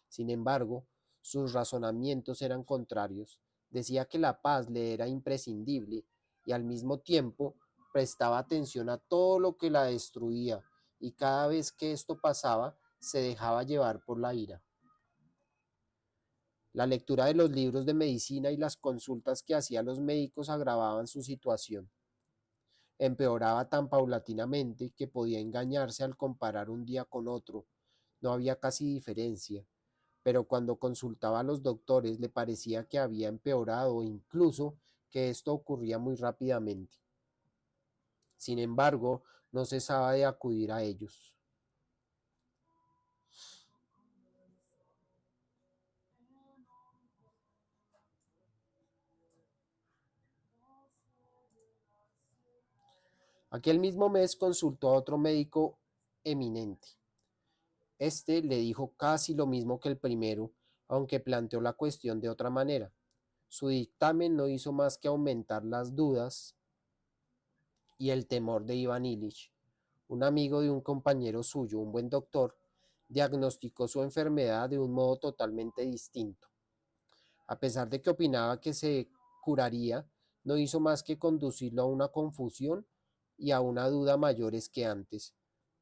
Sin embargo, sus razonamientos eran contrarios. Decía que la paz le era imprescindible y al mismo tiempo prestaba atención a todo lo que la destruía, y cada vez que esto pasaba se dejaba llevar por la ira. La lectura de los libros de medicina y las consultas que hacía a los médicos agravaban su situación. Empeoraba tan paulatinamente que podía engañarse al comparar un día con otro. No había casi diferencia, pero cuando consultaba a los doctores le parecía que había empeorado o incluso que esto ocurría muy rápidamente. Sin embargo, no cesaba de acudir a ellos. Aquel mismo mes consultó a otro médico eminente. Este le dijo casi lo mismo que el primero, aunque planteó la cuestión de otra manera. Su dictamen no hizo más que aumentar las dudas y el temor de Iván Ilich. Un amigo de un compañero suyo, un buen doctor, diagnosticó su enfermedad de un modo totalmente distinto. A pesar de que opinaba que se curaría, no hizo más que conducirlo a una confusión y a una duda mayores que antes,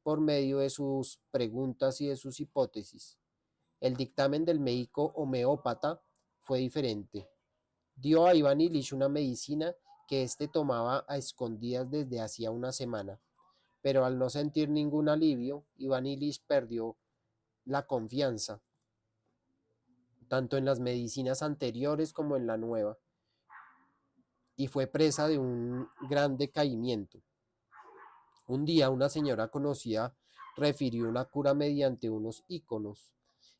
por medio de sus preguntas y de sus hipótesis. El dictamen del médico homeópata fue diferente. Dio a Iván Ilich una medicina que éste tomaba a escondidas desde hacía una semana, pero al no sentir ningún alivio, Iván Ilich perdió la confianza, tanto en las medicinas anteriores como en la nueva, y fue presa de un gran decaimiento. Un día una señora conocida refirió una cura mediante unos íconos.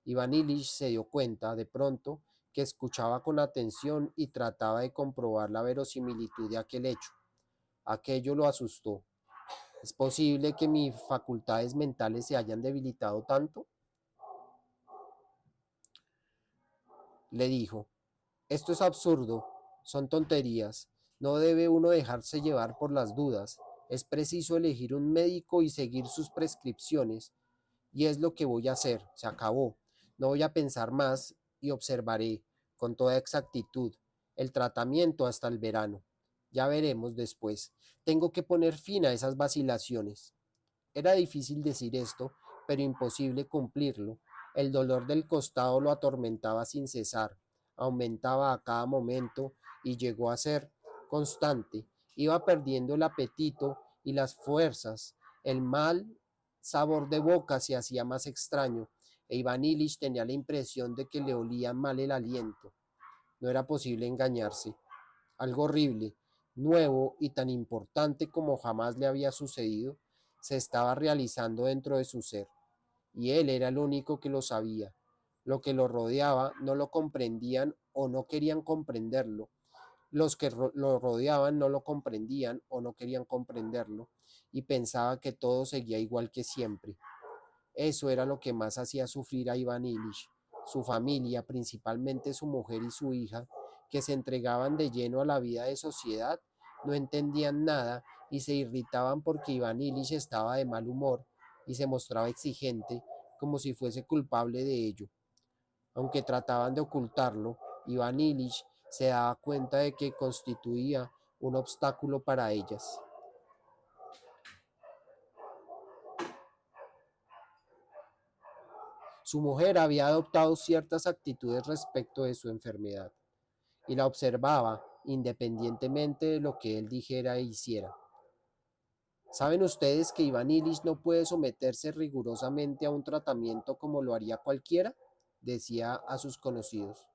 Iván Ilich se dio cuenta de pronto que escuchaba con atención y trataba de comprobar la verosimilitud de aquel hecho. Aquello lo asustó. ¿Es posible que mis facultades mentales se hayan debilitado tanto? Le dijo. Esto es absurdo, son tonterías. No debe uno dejarse llevar por las dudas. Es preciso elegir un médico y seguir sus prescripciones. Y es lo que voy a hacer. Se acabó. No voy a pensar más y observaré con toda exactitud el tratamiento hasta el verano. Ya veremos después. Tengo que poner fin a esas vacilaciones. Era difícil decir esto, pero imposible cumplirlo. El dolor del costado lo atormentaba sin cesar, aumentaba a cada momento y llegó a ser constante. Iba perdiendo el apetito y las fuerzas. El mal sabor de boca se hacía más extraño, e Iván Ilich tenía la impresión de que le olía mal el aliento. No era posible engañarse. Algo horrible, nuevo y tan importante como jamás le había sucedido, se estaba realizando dentro de su ser, y él era el único que lo sabía. Lo que lo rodeaba no lo comprendían o no querían comprenderlo. Los que lo rodeaban no lo comprendían o no querían comprenderlo, y pensaba que todo seguía igual que siempre. Eso era lo que más hacía sufrir a Iván Ilich. Su familia, principalmente su mujer y su hija, que se entregaban de lleno a la vida de sociedad, no entendían nada y se irritaban porque Iván Ilich estaba de mal humor y se mostraba exigente, como si fuese culpable de ello. Aunque trataban de ocultarlo, Iván Ilich se daba cuenta de que constituía un obstáculo para ellas. Su mujer había adoptado ciertas actitudes respecto de su enfermedad y la observaba independientemente de lo que él dijera e hiciera. ¿Saben ustedes que Iván Ilich no puede someterse rigurosamente a un tratamiento como lo haría cualquiera? Decía a sus conocidos.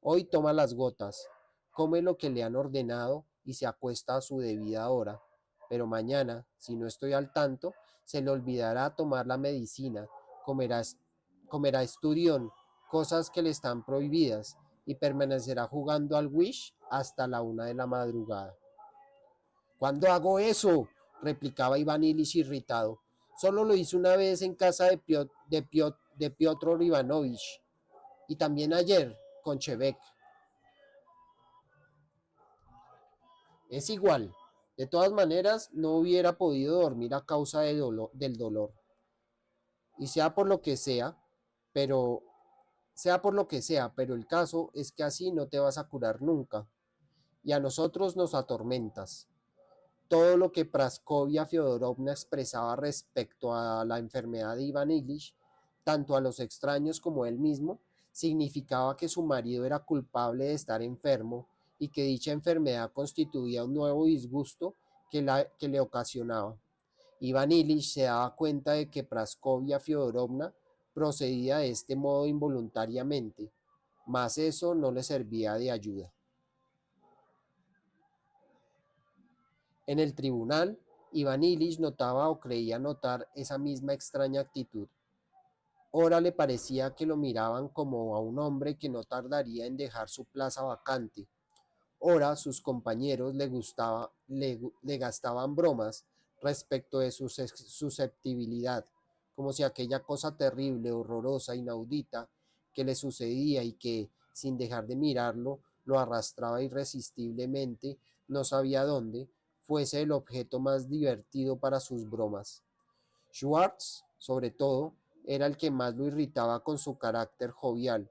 Hoy toma las gotas, come lo que le han ordenado y se acuesta a su debida hora, pero mañana, si no estoy al tanto, se le olvidará tomar la medicina, comerá, comerá esturión, cosas que le están prohibidas, y permanecerá jugando al Wish hasta la 1 de la madrugada. ¿Cuándo hago eso? Replicaba Iván Ilich irritado. Solo lo hice una vez en casa de Piotr Ivanovich y también ayer con Chevek. Es igual. De todas maneras, no hubiera podido dormir a causa del dolor. Y sea por lo que sea, pero pero el caso es que así no te vas a curar nunca. Y a nosotros nos atormentas. Todo lo que Praskovia Fyodorovna expresaba respecto a la enfermedad de Iván Ilich, tanto a los extraños como a él mismo, significaba que su marido era culpable de estar enfermo y que dicha enfermedad constituía un nuevo disgusto que le ocasionaba. Iván Ilich se daba cuenta de que Praskovia Fyodorovna procedía de este modo involuntariamente, mas eso no le servía de ayuda. En el tribunal, Iván Ilich notaba o creía notar esa misma extraña actitud. Ora le parecía que lo miraban como a un hombre que no tardaría en dejar su plaza vacante. Ora sus compañeros le gastaban bromas respecto de su susceptibilidad, como si aquella cosa terrible, horrorosa, inaudita que le sucedía y que, sin dejar de mirarlo, lo arrastraba irresistiblemente, no sabía dónde, fuese el objeto más divertido para sus bromas. Schwartz, sobre todo, era el que más lo irritaba con su carácter jovial,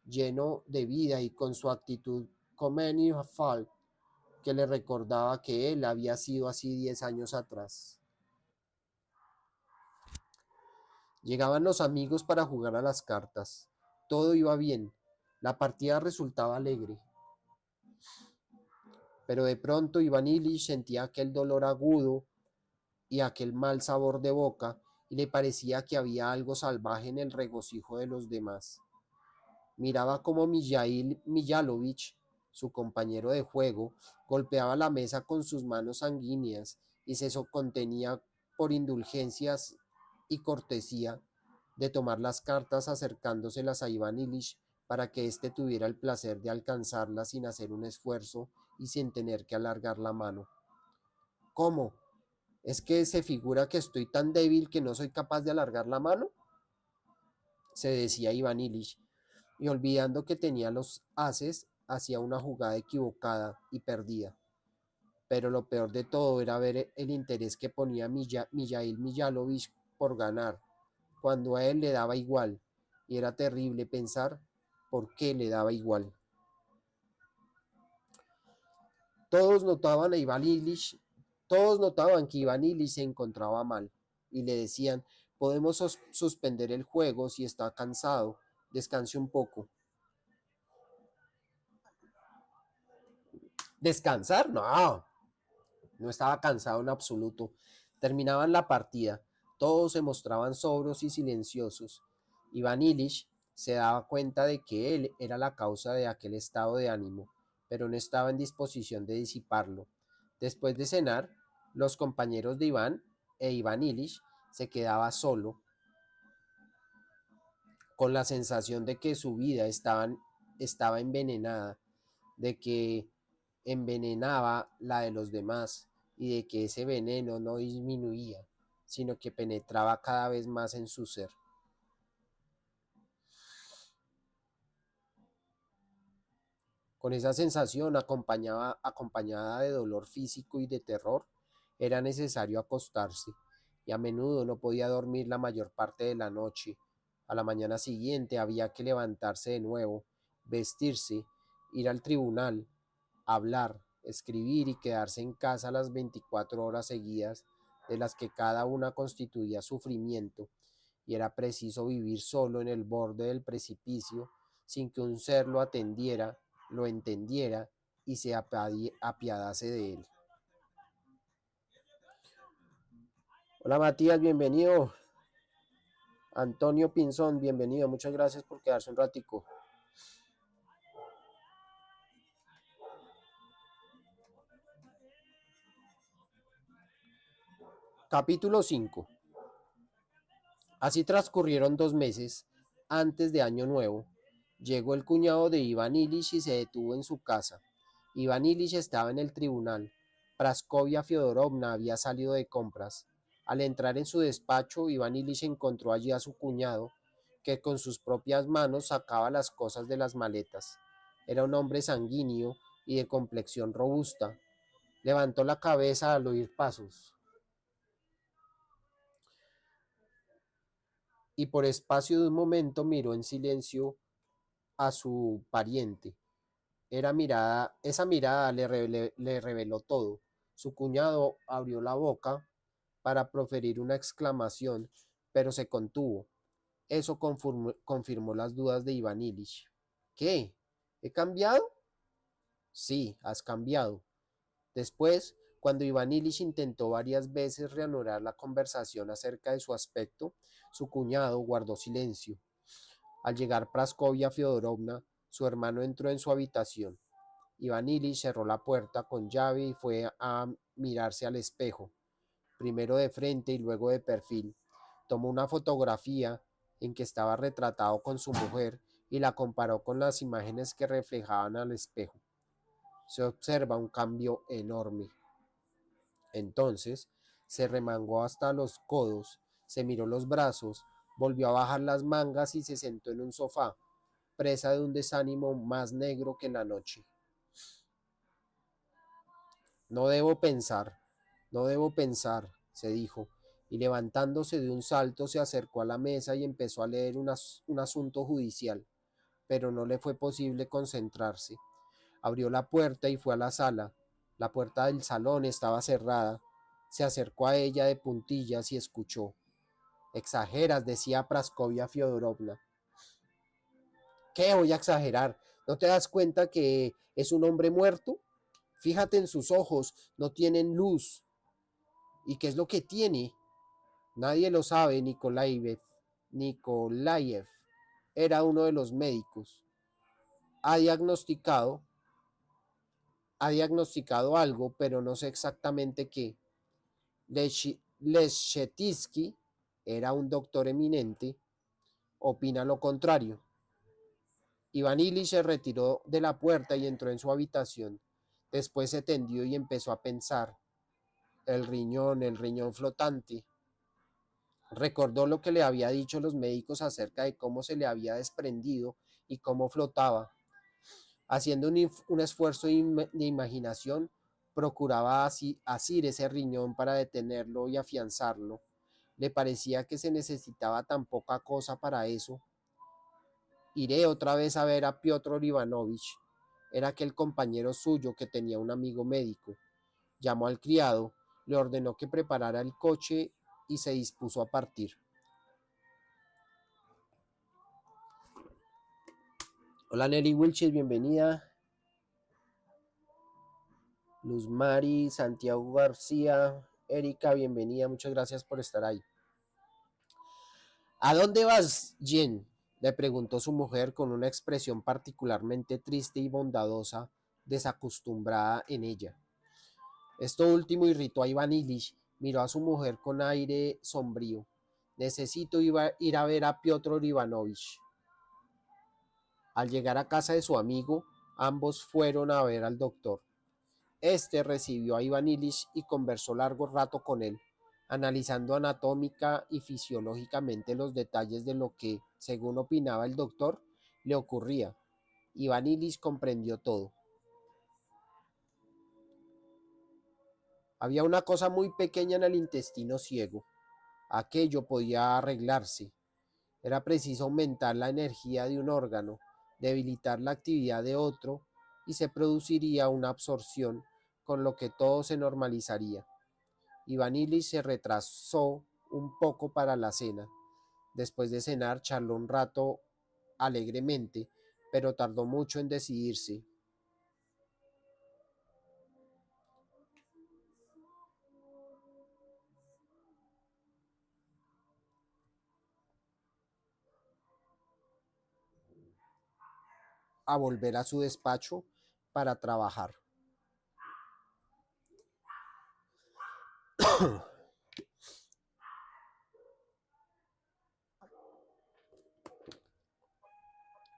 lleno de vida y con su actitud comedy fall, que le recordaba que él había sido así 10 años atrás. Llegaban los amigos para jugar a las cartas. Todo iba bien. La partida resultaba alegre. Pero de pronto Iván Ilich sentía aquel dolor agudo y aquel mal sabor de boca, y le parecía que había algo salvaje en el regocijo de los demás. Miraba cómo Mijail Mijalovich, su compañero de juego, golpeaba la mesa con sus manos sanguíneas y se contenía por indulgencias y cortesía de tomar las cartas acercándoselas a Iván Ilich para que éste tuviera el placer de alcanzarlas sin hacer un esfuerzo y sin tener que alargar la mano. ¿Cómo? ¿Es que se figura que estoy tan débil que no soy capaz de alargar la mano? Se decía Iván Ilich, y olvidando que tenía los ases, hacía una jugada equivocada y perdida. Pero lo peor de todo era ver el interés que ponía Mijail Mijalovich por ganar, cuando a él le daba igual, y era terrible pensar por qué le daba igual. Todos notaban a Iván Ilich, todos notaban que Iván Ilich se encontraba mal, y le decían, podemos suspender el juego si está cansado, descanse un poco. ¿Descansar? No, no estaba cansado en absoluto. Terminaban la partida. Todos se mostraban sobrios y silenciosos. Iván Ilich se daba cuenta de que él era la causa de aquel estado de ánimo, pero no estaba en disposición de disiparlo. Después de cenar, los compañeros de Iván e Iván Ilich se quedaba solo, con la sensación de que su vida estaba envenenada, de que envenenaba la de los demás y de que ese veneno no disminuía, sino que penetraba cada vez más en su ser. Con esa sensación acompañada de dolor físico y de terror, era necesario acostarse, y a menudo no podía dormir la mayor parte de la noche. A la mañana siguiente había que levantarse de nuevo, vestirse, ir al tribunal, hablar, escribir y quedarse en casa las 24 horas seguidas, de las que cada una constituía sufrimiento, y era preciso vivir solo en el borde del precipicio, sin que un ser lo atendiera, lo entendiera y se apiadase de él. Hola Matías, bienvenido. Antonio Pinzón, bienvenido. Muchas gracias por quedarse un ratico. Capítulo 5. Así transcurrieron 2 meses. Antes de Año Nuevo, llegó el cuñado de Iván Ilich y se detuvo en su casa. Iván Ilich estaba en el tribunal. Praskovia Fyodorovna había salido de compras. Al entrar en su despacho, Iván Ilich encontró allí a su cuñado, que con sus propias manos sacaba las cosas de las maletas. Era un hombre sanguíneo y de complexión robusta. Levantó la cabeza al oír pasos, y por espacio de un momento miró en silencio a su pariente. Esa mirada le reveló todo. Su cuñado abrió la boca para proferir una exclamación, pero se contuvo. Eso confirmó las dudas de Iván Ilich. ¿Qué? ¿He cambiado? Sí, has cambiado. Después, cuando Iván Ilich intentó varias veces reanudar la conversación acerca de su aspecto, su cuñado guardó silencio. Al llegar Praskovia Fyodorovna, su hermano entró en su habitación. Iván Ilich cerró la puerta con llave y fue a mirarse al espejo, primero de frente y luego de perfil. Tomó una fotografía en que estaba retratado con su mujer y la comparó con las imágenes que reflejaban al espejo. Se observa un cambio enorme. Entonces se remangó hasta los codos, se miró los brazos, volvió a bajar las mangas y se sentó en un sofá, presa de un desánimo más negro que la noche. No debo pensar, no debo pensar, se dijo, y levantándose de un salto se acercó a la mesa y empezó a leer un asunto judicial, pero no le fue posible concentrarse. Abrió la puerta y fue a la sala. La puerta del salón estaba cerrada. Se acercó a ella de puntillas y escuchó. Exageras, decía Praskovia Fyodorovna. ¿Qué voy a exagerar? ¿No te das cuenta que es un hombre muerto? Fíjate en sus ojos, no tienen luz. ¿Y qué es lo que tiene? Nadie lo sabe. Nikolayev era uno de los médicos. Ha diagnosticado, ha diagnosticado algo, pero no sé exactamente qué. Leschetizky era un doctor eminente, opina lo contrario. Iván Ilich se retiró de la puerta y entró en su habitación. Después se tendió y empezó a pensar. El riñón flotante. Recordó lo que le había dicho los médicos acerca de cómo se le había desprendido y cómo flotaba. Haciendo un esfuerzo de imaginación, procuraba asir ese riñón para detenerlo y afianzarlo. Le parecía que se necesitaba tan poca cosa para eso. Iré otra vez a ver a Piotr Ivanovich. Era aquel compañero suyo que tenía un amigo médico. Llamó al criado, le ordenó que preparara el coche y se dispuso a partir. Hola Nelly Wilches, bienvenida. Luz Mari, Santiago García, Erika, bienvenida, muchas gracias por estar ahí. ¿A dónde vas, Jen? Le preguntó su mujer con una expresión particularmente triste y bondadosa, desacostumbrada en ella. Esto último irritó a Iván Ilich, miró a su mujer con aire sombrío. Necesito ir a ver a Piotr Ivanovich. Al llegar a casa de su amigo, ambos fueron a ver al doctor. Este recibió a Iván Ilich y conversó largo rato con él. analizando anatómica y fisiológicamente los detalles de lo que, según opinaba el doctor, le ocurría. Iván Illich comprendió todo. Había una cosa muy pequeña en el intestino ciego. Aquello podía arreglarse. Era preciso aumentar la energía de un órgano, debilitar la actividad de otro, y se produciría una absorción, con lo que todo se normalizaría. Iván Illich se retrasó un poco para la cena. Después de cenar, charló un rato alegremente, pero tardó mucho en decidirse. A volver a su despacho para trabajar.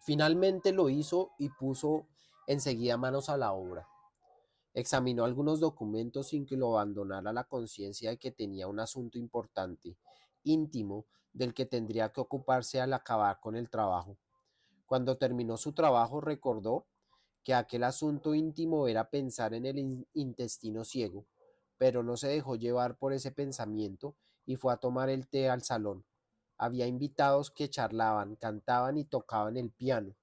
Finalmente lo hizo y puso enseguida manos a la obra. Examinó algunos documentos sin que lo abandonara la conciencia de que tenía un asunto importante, íntimo, del que tendría que ocuparse al acabar con el trabajo. Cuando terminó su trabajo recordó que aquel asunto íntimo era pensar en el intestino ciego, pero no se dejó llevar por ese pensamiento y fue a tomar el té al salón. Había invitados que charlaban, cantaban y tocaban el piano.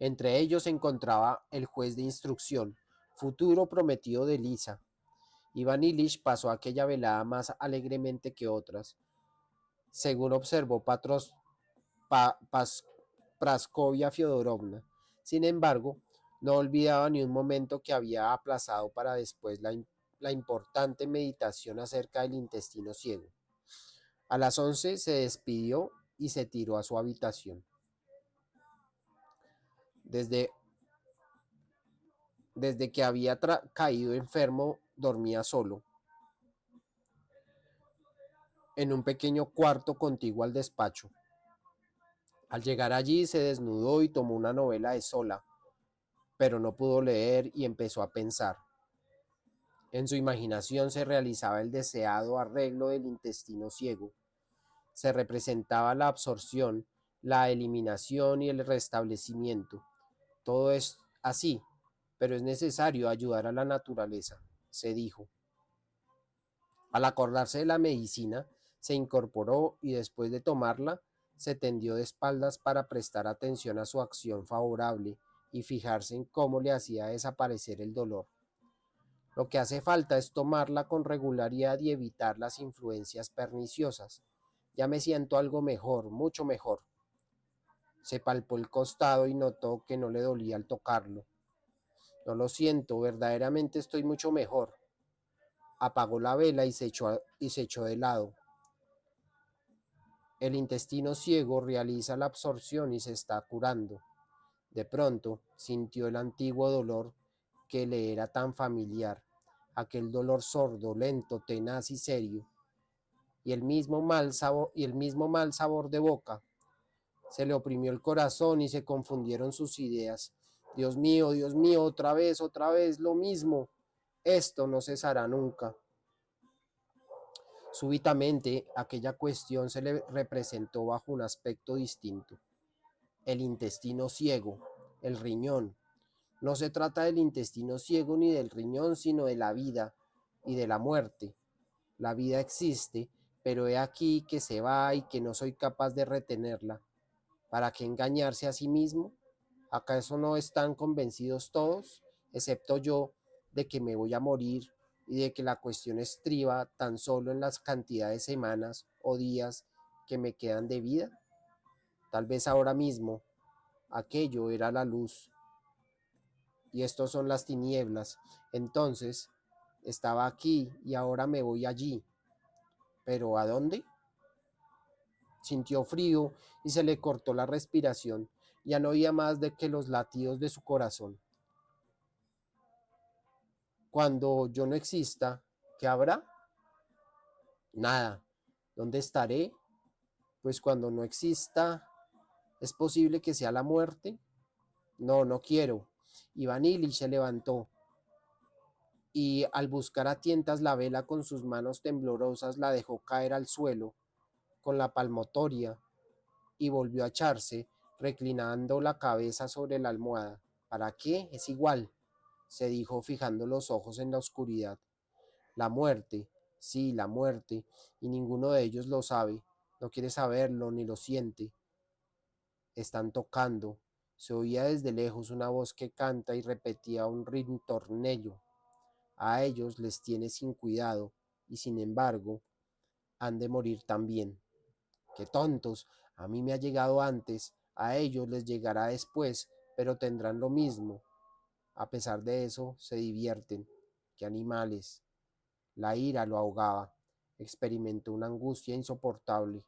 Entre ellos se encontraba el juez de instrucción, futuro prometido de Lisa. Iván Illich pasó aquella velada más alegremente que otras, según observó Praskovia Fyodorovna. Sin embargo, no olvidaba ni un momento que había aplazado para después la importante meditación acerca del intestino ciego. A las 11 se despidió y se tiró a su habitación. Desde, desde que había caído enfermo, dormía solo, en un pequeño cuarto contiguo al despacho. Al llegar allí se desnudó y tomó una novela de Zola, pero no pudo leer y empezó a pensar. En su imaginación se realizaba el deseado arreglo del intestino ciego. Se representaba la absorción, la eliminación y el restablecimiento. Todo es así, pero es necesario ayudar a la naturaleza, se dijo. Al acordarse de la medicina, se incorporó y después de tomarla, se tendió de espaldas para prestar atención a su acción favorable y fijarse en cómo le hacía desaparecer el dolor. Lo que hace falta es tomarla con regularidad y evitar las influencias perniciosas. Ya me siento algo mejor, mucho mejor. Se palpó el costado y notó que no le dolía al tocarlo. No lo siento, verdaderamente estoy mucho mejor. Apagó la vela y se echó de lado. El intestino ciego realiza la absorción y se está curando. De pronto sintió el antiguo dolor que le era tan familiar, aquel dolor sordo, lento, tenaz y serio, y el mismo mal sabor de boca. Se le oprimió el corazón y se confundieron sus ideas. Dios mío, otra vez, lo mismo. Esto no cesará nunca. Súbitamente, aquella cuestión se le representó bajo un aspecto distinto. El intestino ciego, el riñón. No se trata del intestino ciego ni del riñón, sino de la vida y de la muerte. La vida existe, pero he aquí que se va y que no soy capaz de retenerla. ¿Para qué engañarse a sí mismo? ¿Acaso no están convencidos todos, excepto yo, de que me voy a morir y de que la cuestión estriba tan solo en las cantidades de semanas o días que me quedan de vida? Tal vez ahora mismo aquello era la luz y estos son las tinieblas. Entonces estaba aquí y ahora me voy allí. ¿Pero a dónde? Sintió frío y se le cortó la respiración. Ya no oía más de que los latidos de su corazón. Cuando yo no exista, ¿qué habrá? Nada. ¿Dónde estaré? Pues cuando no exista, ¿es posible que sea la muerte? No, no quiero. Iván Illich se levantó. y al buscar a tientas la vela con sus manos temblorosas la dejó caer al suelo con la palmotoria y volvió a echarse, reclinando la cabeza sobre la almohada. ¿Para qué? Es igual, se dijo fijando los ojos en la oscuridad. La muerte, sí, la muerte, y ninguno de ellos lo sabe, no quiere saberlo ni lo siente. Están tocando. Se oía desde lejos una voz que canta y repetía un ritornello. A ellos les tiene sin cuidado, y sin embargo, han de morir también. ¡Qué tontos! A mí me ha llegado antes, a ellos les llegará después, pero tendrán lo mismo. A pesar de eso, se divierten. ¡Qué animales! La ira lo ahogaba. Experimentó una angustia insoportable.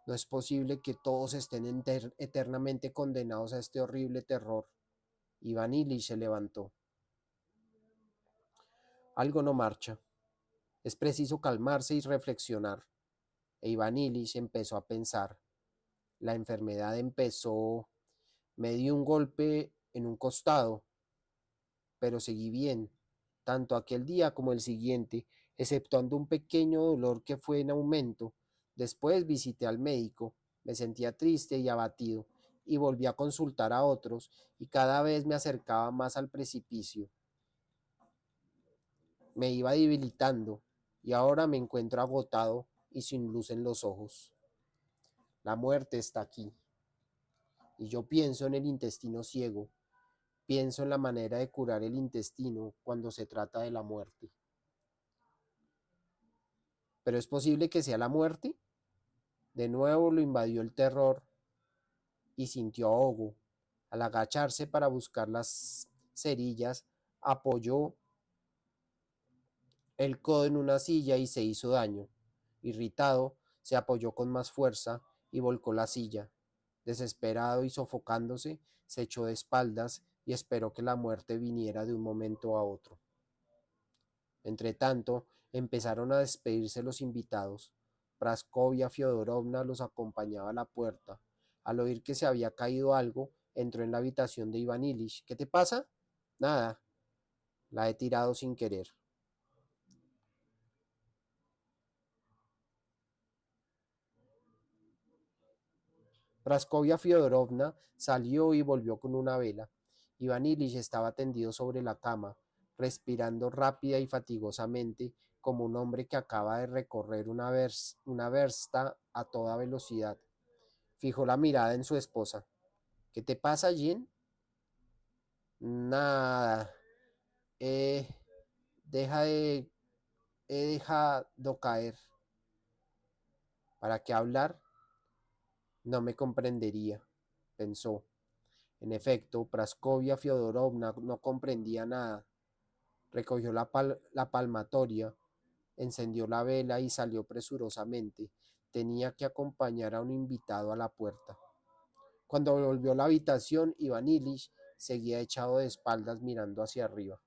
No es posible que todos estén eternamente condenados a este horrible terror. Iván Illich se levantó. Algo no marcha. Es preciso calmarse y reflexionar. E Iván Illich empezó a pensar. La enfermedad empezó. Me dio un golpe en un costado, pero seguí bien, tanto aquel día como el siguiente, exceptuando un pequeño dolor que fue en aumento. Después visité al médico, me sentía triste y abatido, y volví a consultar a otros, y cada vez me acercaba más al precipicio. Me iba debilitando, y ahora me encuentro agotado y sin luz en los ojos. La muerte está aquí, y yo pienso en el intestino ciego, pienso en la manera de curar el intestino cuando se trata de la muerte. ¿Pero es posible que sea la muerte? De nuevo lo invadió el terror y sintió ahogo. Al agacharse para buscar las cerillas, apoyó el codo en una silla y se hizo daño. Irritado, se apoyó con más fuerza y volcó la silla. Desesperado y sofocándose, se echó de espaldas y esperó que la muerte viniera de un momento a otro. Entretanto, empezaron a despedirse los invitados. Praskovia Fiodorovna los acompañaba a la puerta. Al oír que se había caído algo, entró en la habitación de Iván Illich. ¿Qué te pasa? Nada, la he tirado sin querer. Praskovia Fiodorovna salió y volvió con una vela. Iván Illich estaba tendido sobre la cama, respirando rápida y fatigosamente, como un hombre que acaba de recorrer una versta a toda velocidad. Fijó la mirada en su esposa. ¿Qué te pasa, Jean? Nada. Eh, deja de, he dejado caer. ¿Para qué hablar? No me comprendería, pensó. En efecto, Praskovia Fiodorovna no comprendía nada. Recogió la palmatoria, encendió la vela y salió presurosamente. Tenía que acompañar a un invitado a la puerta. Cuando volvió a la habitación, Iván Illich seguía echado de espaldas mirando hacia arriba.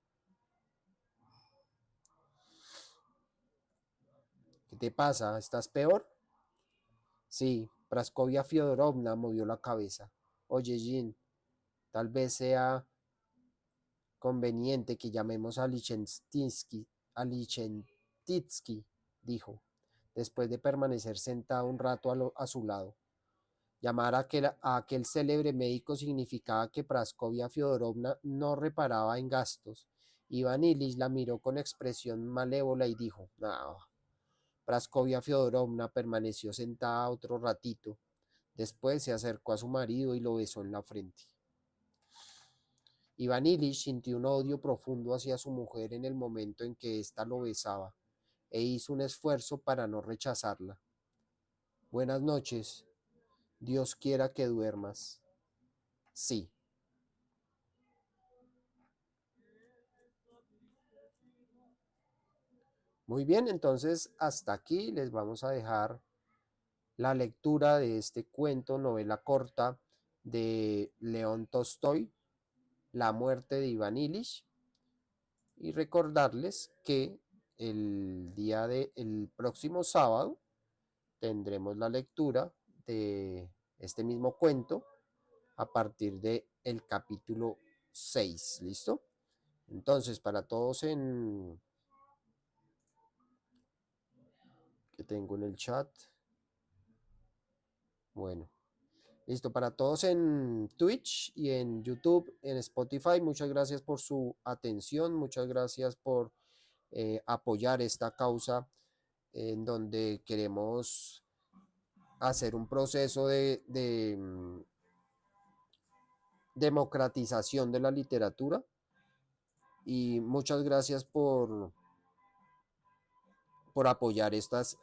¿Qué te pasa? ¿Estás peor? Sí, Praskovia Fiodorovna movió la cabeza. Oye, Jean, tal vez sea conveniente que llamemos a Lichnitsky, dijo, después de permanecer sentado un rato a su lado. Llamar a aquel célebre médico significaba que Praskovia Fiodorovna no reparaba en gastos. Iván Illich la miró con expresión malévola y dijo, no. Praskovia Fiodorovna permaneció sentada otro ratito. Después se acercó a su marido y lo besó en la frente. Iván Illich sintió un odio profundo hacia su mujer en el momento en que ésta lo besaba, e hizo un esfuerzo para no rechazarla. Buenas noches. Dios quiera que duermas. Sí. Muy bien, entonces hasta aquí les vamos a dejar la lectura de este cuento, novela corta de León Tolstoy, La muerte de Iván Illich, y recordarles que el próximo sábado tendremos la lectura de este mismo cuento a partir del capítulo 6. ¿Listo? Entonces, para todos que tengo en el chat, bueno, listo, para todos en Twitch y en YouTube, en Spotify, muchas gracias por su atención, muchas gracias por apoyar esta causa en donde queremos hacer un proceso de democratización de la literatura, y muchas gracias por apoyar estas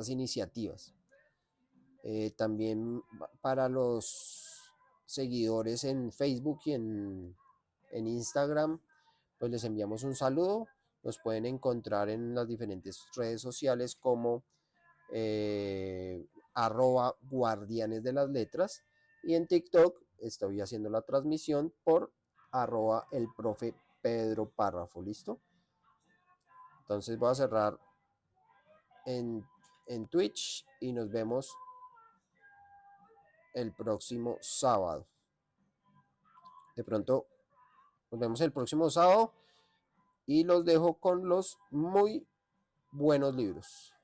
iniciativas. También para los seguidores en Facebook y en Instagram, pues les enviamos un saludo. Nos pueden encontrar en las diferentes redes sociales como @guardianes de las letras, y en TikTok estoy haciendo la transmisión por @el profe Pedro Párrafo. ¿Listo? Entonces voy a cerrar en Twitch y nos vemos el próximo sábado. De pronto nos vemos el próximo sábado y los dejo con los muy buenos libros.